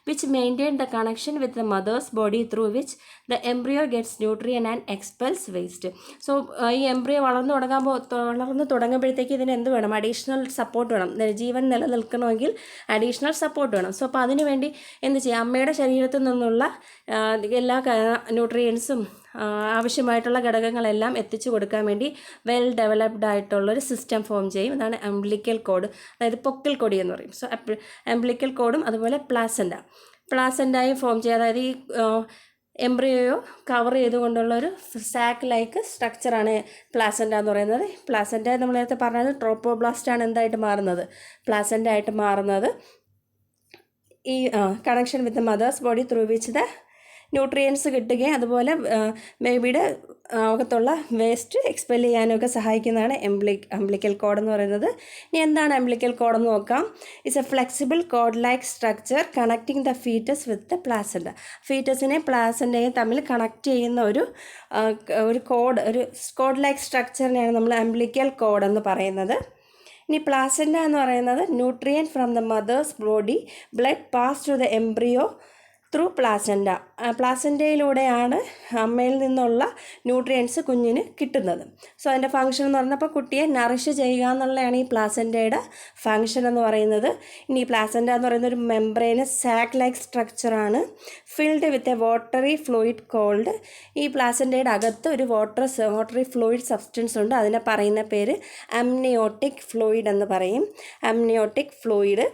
which maintain the connection with the mother's body through which the embryo gets nutrient and expels waste. So, ഈ embryo വളർന്നു തുടങ്ങുമ്പോഴത്തേക്ക് ഇതിന് എന്ത് വേണം, additional support വേണം. ജീവൻ നിലനിൽക്കണമെങ്കിൽ additional support വേണം. So അപ്പോൾ അതിനു വേണ്ടി എന്ത് ചെയ്യുക, അമ്മയുടെ ശരീരത്തിൽ നിന്നുള്ള എല്ലാ ന്യൂട്രിയൻസും ആവശ്യമായിട്ടുള്ള ഘടകങ്ങളെല്ലാം എത്തിച്ചു കൊടുക്കാൻ വേണ്ടി വെൽ ഡെവലപ്ഡ് ആയിട്ടുള്ളൊരു സിസ്റ്റം ഫോം ചെയ്യും. ഇതാണ് അംബ്ലിക്കൽ കോഡ്, അതായത് പൊക്കിൾ കൊടി എന്ന് പറയും. സോ അംബ്ലിക്കൽ കോഡും അതുപോലെ പ്ലാസൻ്റായും ഫോം ചെയ്യും. അതായത് ഈ എംബ്രിയോയോ കവർ ചെയ്തുകൊണ്ടുള്ളൊരു സാക്ക് ലൈക്ക് സ്ട്രക്ചറാണ് പ്ലാസൻ്റ എന്ന് പറയുന്നത്. പ്ലാസൻ്റ നമ്മൾ നേരത്തെ പറഞ്ഞത് ട്രോപ്പോബ്ലാസ്റ്റാണ് എന്തായിട്ട് മാറുന്നത്, പ്ലാസൻ്റ ആയിട്ട് മാറുന്നത്. ഈ connection with the mother's body through which the nutrients കിട്ടുകയും അതുപോലെ ബേബിയുടെ അകത്തുള്ള വേസ്റ്റ് എക്സ്പെൽ ചെയ്യാനൊക്കെ സഹായിക്കുന്നതാണ് അംബ്ലിക്കൽ കോഡ് എന്ന് പറയുന്നത്. ഇനി എന്താണ് അംബ്ലിക്കൽ കോഡ് എന്ന് നോക്കാം. It's a flexible cord like structure connecting the fetus with the placenta. ഫീറ്റസിനെ പ്ലാസൻ്റയും തമ്മിൽ കണക്ട് ചെയ്യുന്ന ഒരു കോഡ് ലൈക്ക് സ്ട്രക്ചറിനെയാണ് നമ്മൾ അംബ്ലിക്കൽ കോഡ് എന്ന് പറയുന്നത്. ഇനി പ്ലാസൻ്റ എന്ന് പറയുന്നത് nutrient from the mother's body blood pass to the embryo through placenta. പ്ലാസൻ്റയിലൂടെയാണ് അമ്മയിൽ നിന്നുള്ള ന്യൂട്രിയൻസ് കുഞ്ഞിന് കിട്ടുന്നത്. സോ അതിൻ്റെ ഫംഗ്ഷൻ എന്ന് പറഞ്ഞപ്പോൾ കുട്ടിയെ നറിഷ് ചെയ്യുക എന്നുള്ളതാണ് ഈ പ്ലാസൻ്റയുടെ ഫംഗ്ഷൻ എന്ന് പറയുന്നത്. ഇനി ഈ പ്ലാസൻ്റ എന്ന് പറയുന്ന ഒരു മെംബ്രെയിന് സാക്ക് ലൈക്ക് സ്ട്രക്ചറാണ്, filled with a watery fluid called. ഈ പ്ലാസൻ്റയുടെ അകത്ത് ഒരു വാട്ടറി ഫ്ലൂയിഡ് സബ്സ്റ്റൻസ് ഉണ്ട്. അതിനെ പറയുന്ന പേര് അമ്നിയോട്ടിക് ഫ്ലൂയിഡ് എന്ന് പറയും, അമ്നിയോട്ടിക് ഫ്ലൂയിഡ്.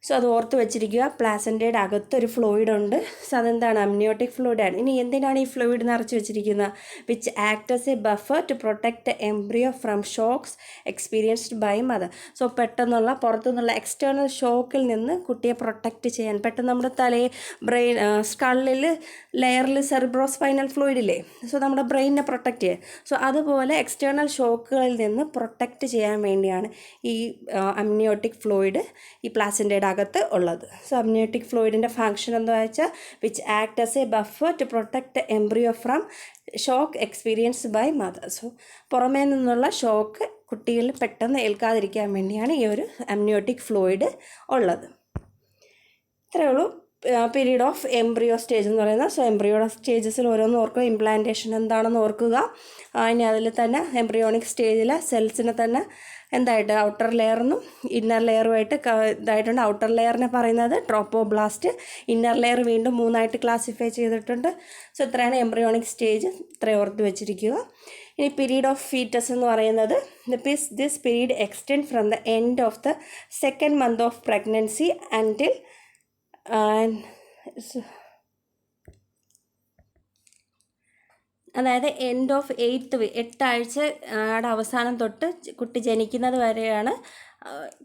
സോ അത് ഓർത്ത് വെച്ചിരിക്കുക. പ്ലാസൻ്റയുടെ അകത്തൊരു ഫ്ലൂയിഡ് ഉണ്ട്. സോ അതെന്താണ്, അമ്നിയോട്ടിക് ഫ്ലൂയിഡാണ്. ഇനി എന്തിനാണ് ഈ ഫ്ലൂയിഡ് നിറച്ച് വെച്ചിരിക്കുന്നത്, which act as a buffer to protect the embryo from shocks experienced by mother. So പെട്ടെന്നുള്ള പുറത്തുനിന്നുള്ള എക്സ്റ്റേണൽ ഷോക്കിൽ നിന്ന് കുട്ടിയെ പ്രൊട്ടക്റ്റ് ചെയ്യാൻ, പെട്ടെന്ന് നമ്മുടെ ബ്രെയിൻ സ്കള്ളിൽ ലെയറിൽ സെറിബ്രോസ്പൈനൽ ഫ്ലൂയിഡില്ലേ, സോ നമ്മുടെ ബ്രെയിനിനെ പ്രൊട്ടക്റ്റ് ചെയ്യാൻ. സോ അതുപോലെ എക്സ്റ്റേണൽ ഷോക്കുകളിൽ നിന്ന് പ്രൊട്ടക്റ്റ് ചെയ്യാൻ വേണ്ടിയാണ് ഈ അമ്നിയോട്ടിക് ഫ്ലൂയിഡ് ഈ പ്ലാസൻ്റയുടെ അകത്ത് ഉള്ളത്. സോ അമ്നിയോട്ടിക് ഫ്ലൂയിഡിൻ്റെ ഫംഗ്ഷൻ എന്താ വെച്ചാൽ which act as a buffer to protect embryo from shock experience by mother. So പുറമേ നിന്നുള്ള ഷോക്ക് കുട്ടികളിൽ പെട്ടെന്ന് ഏൽക്കാതിരിക്കാൻ വേണ്ടിയാണ് ഈ ഒരു അമ്നിയോട്ടിക് ഫ്ലൂയിഡ് ഉള്ളത്. ഇത്രയേ ഉള്ളൂ പീരീഡ് ഓഫ് എംബ്രിയോ സ്റ്റേജ് എന്ന് പറയുന്നത്. സോ എംബ്രിയോയുടെ സ്റ്റേജസിൽ ഓരോന്ന് ഓർക്കുക. ഇംപ്ലാന്റേഷൻ എന്താണെന്ന് ഓർക്കുക. ഇനി അതിൽ തന്നെ എംബ്രിയോണിക് സ്റ്റേജിലെ സെൽസിനെ തന്നെ എന്തായിട്ട് ഔട്ടർ ലെയറിനും ഇന്നർ ലെയറുമായിട്ട് ഇതായിട്ടുണ്ട്. ഔട്ടർ ലെയറിനെ പറയുന്നത് ട്രോപ്പോബ്ലാസ്റ്റ്, ഇന്നർ ലെയർ വീണ്ടും 3ആയിട്ട് ക്ലാസിഫൈ ചെയ്തിട്ടുണ്ട്. സോ ഇത്രയാണ് എംബ്രിയോണിക് സ്റ്റേജ്, ഇത്രയും ഓർത്ത് വെച്ചിരിക്കുക. ഇനി പീരീഡ് ഓഫ് ഫീറ്റസ് എന്ന് പറയുന്നത് this period extend from the end of the 2nd month of pregnancy അൻറ്റിൽ അതായത് എൻഡ് ഓഫ് 8th വീക്ക്, 8 ആഴ്ചയുടെ അവസാനം തൊട്ട് കുട്ടി ജനിക്കുന്നത് വരെയാണ്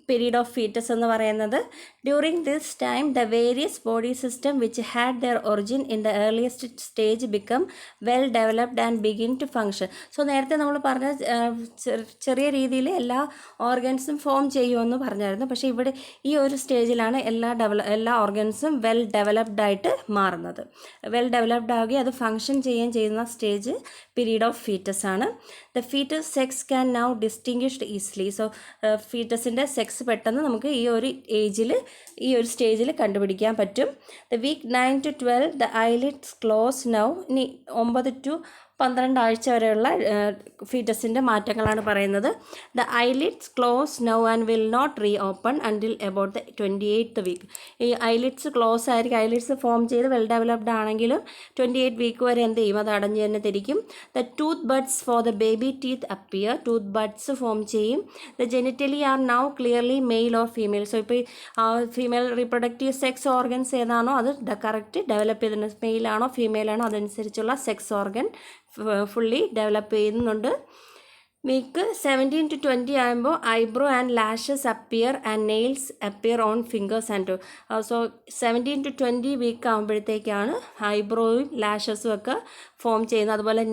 പീരീഡ് ഓഫ് ഫീറ്റസ് എന്ന് പറയുന്നത്. During this time the various body system which had their origin in the earliest stage become well developed and begin to function. So നേരത്തെ നമ്മൾ പറഞ്ഞ ചെറിയ രീതിയിൽ എല്ലാ ഓർഗൻസും ഫോം ചെയ്യുമെന്ന് പറഞ്ഞായിരുന്നു. പക്ഷേ ഇവിടെ ഈ ഒരു സ്റ്റേജിലാണ് എല്ലാ ഓർഗൻസും വെൽ ഡെവലപ്ഡ് ആയിട്ട് മാറുന്നത്. വെൽ ഡെവലപ്ഡ് ആവുകയും അത് ഫങ്ഷൻ ചെയ്യുന്ന സ്റ്റേജ് പീരീഡ് ഓഫ് ഫീറ്റസ് ആണ്. The fetus sex can now distinguished easily. So ഫീറ്റസിൻ്റെ സെക്സ് പെട്ടെന്ന് നമുക്ക് ഈ ഒരു സ്റ്റേജിൽ കണ്ടുപിടിക്കാൻ പറ്റും. The week 9 to 12 the eyelids close now. ഇനി 9 to 12 ആഴ്ച വരെയുള്ള ഫീറ്റസിൻ്റെ മാറ്റങ്ങളാണ് പറയുന്നത്. The eyelids close now and will not reopen until about the 28th week. ഈ ഐലിഡ്സ് ക്ലോസ് ആയിരിക്കും. ഐലിഡ്സ് ഫോം ചെയ്ത് വെൽ ഡെവലപ്ഡ് ആണെങ്കിലും 28 വീക്ക് വരെ എന്ത് ചെയ്യും, അത് അടഞ്ഞ് തന്നെ തിരിക്കും. The tooth buds for the baby teeth appear. Tooth buds form ചെയ്യും. The genitalia are now clearly male or female. So ഇപ്പോൾ ഫീമെയിൽ റീപ്രൊഡക്റ്റീവ് സെക്സ് ഓർഗൻസ് ഏതാണോ അത് കറക്റ്റ് ഡെവലപ്പ് ചെയ്തിട്ടുണ്ട്. മെയിലാണോ ഫീമെയിലാണോ അതനുസരിച്ചുള്ള സെക്സ് ഓർഗൻ ഫുള്ളി ഡെവലപ്പ് ചെയ്യുന്നുണ്ട്. വീക്ക് 17 to 20 ആകുമ്പോൾ eyebrow and lashes appear and nails appear on fingers and toe. So 17 to 20 week ആകുമ്പോഴത്തേക്കാണ് ഐബ്രോയും ലാഷസും ഒക്കെ ഫോം ചെയ്യുന്നത്. അതുപോലെ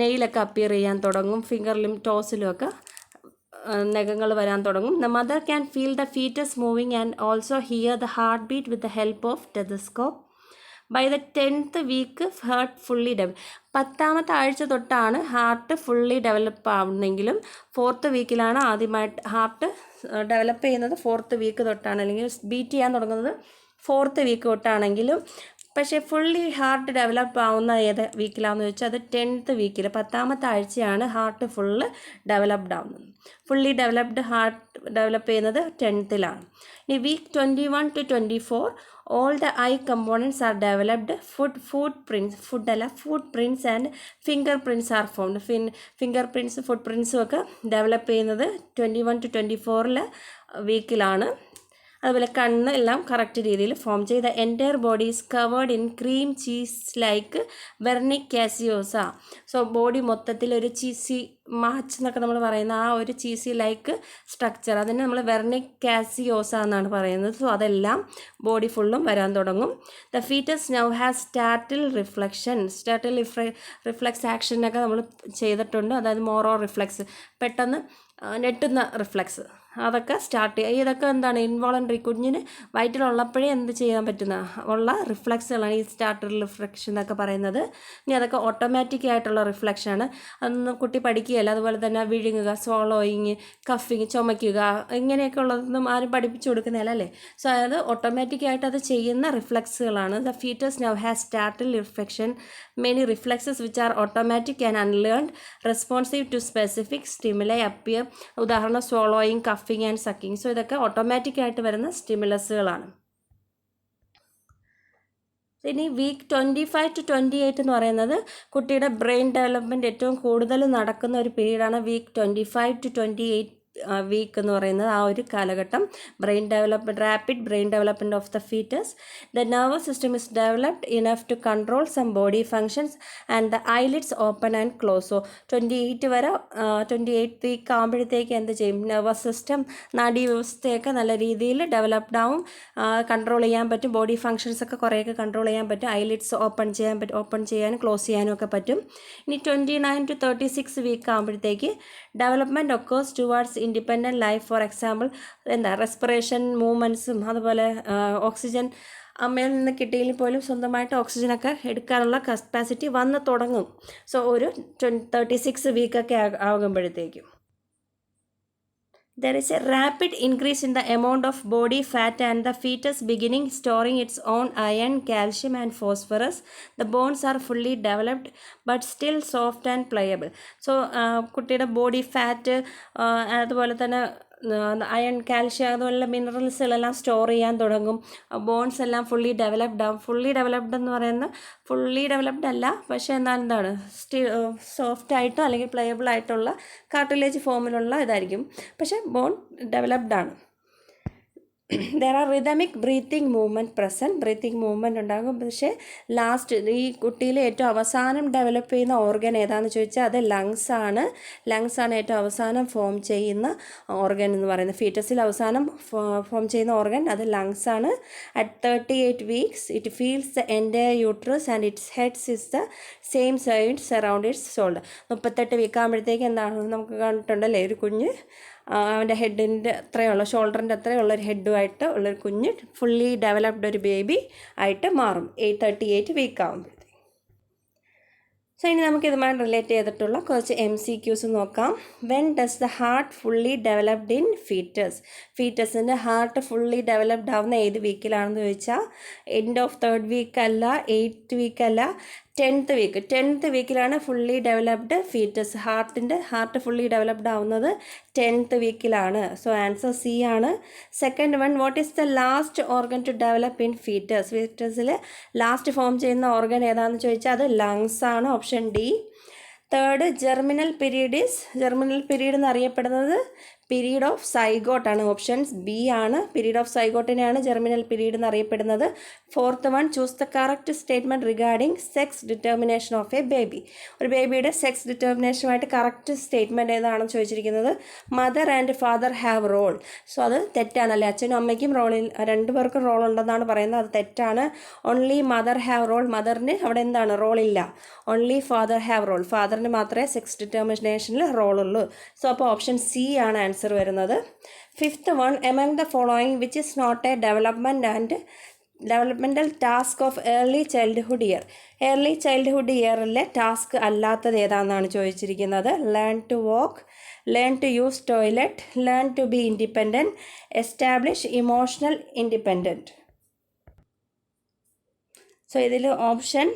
നെയിലൊക്കെ അപ്പിയർ ചെയ്യാൻ തുടങ്ങും. ഫിംഗറിലും ടോസിലും ഒക്കെ നഖങ്ങൾ വരാൻ തുടങ്ങും. The mother can feel the fetus moving and also hear the heart beat with the help of stethoscope. By the 10th week heart fully 10ാമത്തെ ആഴ്ച തൊട്ടാണ് ഹാർട്ട് ഫുള്ളി ഡെവലപ്പ് ആവുന്നെങ്കിലും 4th വീക്കിലാണ് ആദ്യമായിട്ട് ഹാർട്ട് ഡെവലപ്പ് ചെയ്യുന്നത്. 4th വീക്ക് തൊട്ടാണ്, അല്ലെങ്കിൽ beat ചെയ്യാൻ തുടങ്ങുന്നത് 4th വീക്ക് തൊട്ടാണെങ്കിലും പക്ഷേ ഫുള്ളി ഹാർട്ട് ഡെവലപ്പ് ആവുന്ന ഏത് വീക്കിലാണെന്ന് വെച്ചാൽ അത് 10th വീക്കിൽ 10ാമത്തെ ആഴ്ചയാണ് ഹാർട്ട് ഫുള്ള് ഡെവലപ്ഡ് ആവുന്നത്. ഫുള്ളി ഡെവലപ്ഡ് ഹാർട്ട് ഡെവലപ്പ് ചെയ്യുന്നത് 10th. ഇനി week 21 to 24 all the eye components are developed. footprints and fingerprints are formed. fingerprints footprints ഒക്കെ ഡെവലപ്പ് ചെയ്യുന്നത് 21 to 24 വീക്കിലാണ്. അതുപോലെ കണ്ണ് എല്ലാം കറക്റ്റ് രീതിയിൽ ഫോം ചെയ്ത entire body is covered in cream cheese like vernix caseosa. So body മൊത്തത്തിൽ ഒരു cheesy match എന്നൊക്കെ നമ്മൾ പറയുന്ന ആ ഒരു ചീസി ലൈക്ക് സ്ട്രക്ചർ, അതിന് നമ്മൾ വെർണിക് കാസിയോസ എന്നാണ് പറയുന്നത്. സോ അതെല്ലാം ബോഡി ഫുള്ളും വരാൻ തുടങ്ങും. The fetus now has startle reflex ആക്ഷനൊക്കെ നമ്മൾ ചെയ്തിട്ടുണ്ട്. അതായത് മോറോ റിഫ്ലെക്സ്, പെട്ടെന്ന് നെട്ടുന്ന റിഫ്ലെക്സ്, അതൊക്കെ സ്റ്റാർട്ട് ചെയ്യുക. ഇതൊക്കെ എന്താണ്, ഇൻവോളണ്ടറി, കുഞ്ഞിന് വയറ്റിലുള്ളപ്പോഴേ എന്ത് ചെയ്യാൻ പറ്റുന്ന ഉള്ള റിഫ്ലെക്സുകളാണ് ഈ സ്റ്റാർട്ടർ റിഫ്ലക്ഷൻ എന്നൊക്കെ പറയുന്നത്. ഇനി അതൊക്കെ ഓട്ടോമാറ്റിക് ആയിട്ടുള്ള റിഫ്ലക്ഷനാണ്. അതൊന്നും കുട്ടി പഠിക്കുകയല്ല. അതുപോലെ തന്നെ വിഴുങ്ങുക, സ്വോളോയിങ്, കഫിങ്, ചുമയ്ക്കുക, ഇങ്ങനെയൊക്കെ ഉള്ളതൊന്നും ആരും പഠിപ്പിച്ചു കൊടുക്കുന്നില്ല അല്ലേ. സോ അതായത് ഓട്ടോമാറ്റിക്കായിട്ട് അത് ചെയ്യുന്ന റിഫ്ലക്സുകളാണ്. The fetus now has startle reflection many reflexes which are automatic and unlearned responsive to specific stimuli appear. ഉദാഹരണം സ്വോളോയിങ്, കഫിങ് ആൻഡ് സക്കിങ്. സോ ഇതൊക്കെ ഓട്ടോമാറ്റിക്കായിട്ട് വരുന്ന സ്റ്റിമുലസുകളാണ്. ഇനി വീക്ക് 25 to 28 എന്ന് പറയുന്നത് കുട്ടിയുടെ ബ്രെയിൻ ഡെവലപ്മെൻറ്റ് ഏറ്റവും കൂടുതൽ നടക്കുന്ന ഒരു പീരീഡാണ്. വീക്ക് 25 to 28 വീക്ക് എന്ന് പറയുന്നത് ആ ഒരു കാലഘട്ടം. Rapid brain development of the foetus. The nervous system is developed enough to control some body functions and the eyelids open and close. So 28 വരെ 28 വീക്ക് ആകുമ്പോഴത്തേക്ക് എന്ത് ചെയ്യും, നെർവസ് സിസ്റ്റം, നാഡീവ്യവസ്ഥയൊക്കെ നല്ല രീതിയിൽ ഡെവലപ്ഡ് ആവും, കൺട്രോൾ ചെയ്യാൻ പറ്റും. ബോഡി ഫങ്ഷൻസ് ഒക്കെ കുറേയൊക്കെ കൺട്രോൾ ചെയ്യാൻ പറ്റും. ഐലിഡ്സ് ഓപ്പൺ ചെയ്യാനും ക്ലോസ് ചെയ്യാനും ഒക്കെ പറ്റും. ഇനി 29 to 36 വീക്ക് ആകുമ്പോഴത്തേക്ക് development occurs towards independent life. For example respiration മൂവ്മെൻറ്റ്സും അതുപോലെ ഓക്സിജൻ അമ്മയിൽ നിന്ന് കിട്ടിയെങ്കിൽ പോലും സ്വന്തമായിട്ട് ഓക്സിജനൊക്കെ എടുക്കാനുള്ള കപ്പാസിറ്റി വന്ന് തുടങ്ങും. സോ ഒരു 36 വീക്കൊക്കെ ആകുമ്പോഴത്തേക്കും there is a rapid increase in the amount of body fat and the fetus beginning storing its own iron, calcium and phosphorus. The bones are fully developed but still soft and pliable. So കുട്ടിയുടെ body fat, അതുപോലെ തന്നെ iron, calcium, അതുപോലുള്ള മിനറൽസുകളെല്ലാം store ചെയ്യാൻ തുടങ്ങും. Bones എല്ലാം fully developed ആവും. Fully developed എന്ന് പറയുന്നത് ഫുള്ളി ഡെവലപ്ഡ് അല്ല, പക്ഷേ എന്നാൽ എന്താണ്, സോഫ്റ്റ് ആയിട്ടോ അല്ലെങ്കിൽ പ്ലേയബിൾ ആയിട്ടുള്ള കാർട്ടിലേജ് ഫോമിലുള്ള ഇതായിരിക്കും, പക്ഷേ ബോൺ ഡെവലപ്ഡ് ആണ്. There are rhythmic breathing movement present. Breathing movement ഉണ്ടാകും. പക്ഷേ ലാസ്റ്റ് ഈ കുട്ടിയിൽ ഏറ്റവും അവസാനം ഡെവലപ്പ് ചെയ്യുന്ന ഓർഗൻ ഏതാണെന്ന് ചോദിച്ചാൽ അത് ലങ്സാണ്. ലങ്സാണ് ഏറ്റവും അവസാനം ഫോം ചെയ്യുന്ന ഓർഗൻ എന്ന് പറയുന്നത്. ഫീറ്റസിൽ അവസാനം ഫോം ചെയ്യുന്ന ഓർഗൻ അത് ലങ്സാണ്. At 38 weeks it feels the entire uterus and its heads is the same sides around its shoulder. 38 week ആകുമ്പോഴത്തേക്ക് എന്താണ് നമുക്ക് കണ്ടിട്ടുണ്ടല്ലേ, ഒരു കുഞ്ഞ് അവൻ്റെ ഹെഡിൻ്റെ അത്രയുള്ള ഷോൾഡറിൻ്റെ അത്രയുള്ള ഒരു ഹെഡുമായിട്ട് ഉള്ളൊരു കുഞ്ഞ് ഫുള്ളി ഡെവലപ്ഡ് ഒരു ബേബി ആയിട്ട് മാറും 38 വീക്ക് ആകുമ്പോഴത്തേക്ക്. സോ ഇനി നമുക്ക് ഇതുമായി റിലേറ്റ് ചെയ്തിട്ടുള്ള കുറച്ച് MCQs നോക്കാം. When does the heart fully developed in fetus? ഫീറ്റസിൻ്റെ ഹാർട്ട് ഫുള്ളി ഡെവലപ്ഡ് ആവുന്ന ഏത് വീക്കിലാണെന്ന് ചോദിച്ചാൽ എൻഡ് ഓഫ് 3rd വീക്ക് അല്ല, 8th വീക്ക് അല്ല, 10th വീക്ക്. 10th വീക്കിലാണ് fully developed fetus. Heart fully developed ആവുന്നത് 10th വീക്കിലാണ്. സോ ആൻസർ സി ആണ്. Second one, what is the last organ to develop in fetus? ഫീറ്റസിൽ ലാസ്റ്റ് ഫോം ചെയ്യുന്ന organ ഏതാണെന്ന് ചോദിച്ചാൽ അത് ലങ്സ് ആണ്. Option D. Third, germinal period എന്നറിയപ്പെടുന്നത് പീരീഡ് ഓഫ് സൈഗോട്ടാണ്. ഓപ്ഷൻസ് ബി ആണ്. പീരീഡ് ഓഫ് സൈഗോട്ടിനെയാണ് ജെർമിനൽ പീരീഡ് എന്നറിയപ്പെടുന്നത്. Fourth one, choose the correct statement regarding sex determination of A baby. ഒരു ബേബിയുടെ സെക്സ് ഡിറ്റർമിനേഷനുമായിട്ട് കറക്റ്റ് സ്റ്റേറ്റ്മെൻറ്റ് ഏതാണെന്ന് ചോദിച്ചിരിക്കുന്നത് mother and father have role. So അത് തെറ്റാണല്ലേ, അച്ഛനും അമ്മയ്ക്കും രണ്ടു പേർക്കും റോൾ ഉണ്ടെന്നാണ് പറയുന്നത്. അത് തെറ്റാണ്. Only mother have role. മദറിന് അവിടെ എന്താണ് റോളില്ല. Only father have role. ഫാദറിന് മാത്രമേ സെക്സ് ഡിറ്റർമിനേഷനിൽ റോളുള്ളൂ. സോ അപ്പോൾ ഓപ്ഷൻ സി ആണ് ആൻസർ വരുന്നത്. Fifth one, among the following which is not a developmental task of early childhood year? Early childhood ഇയറിലെ ടാസ്ക് അല്ലാത്തത് ഏതാണെന്നാണ് ചോദിച്ചിരിക്കുന്നത്. Learn to walk, learn to use toilet, learn to be independent, establish emotional independent. So ഇതിൽ option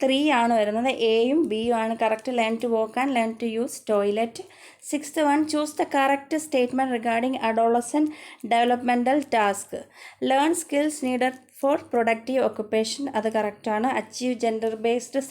3 ആണ് വരുന്നത്. എയും ബിയും ആണ് correct. Learn to walk and learn to use toilet. Sixth one, choose the correct statement regarding adolescent developmental task. Learn skills needed for productive occupation. അത് കറക്റ്റാണ്. Achieve gender based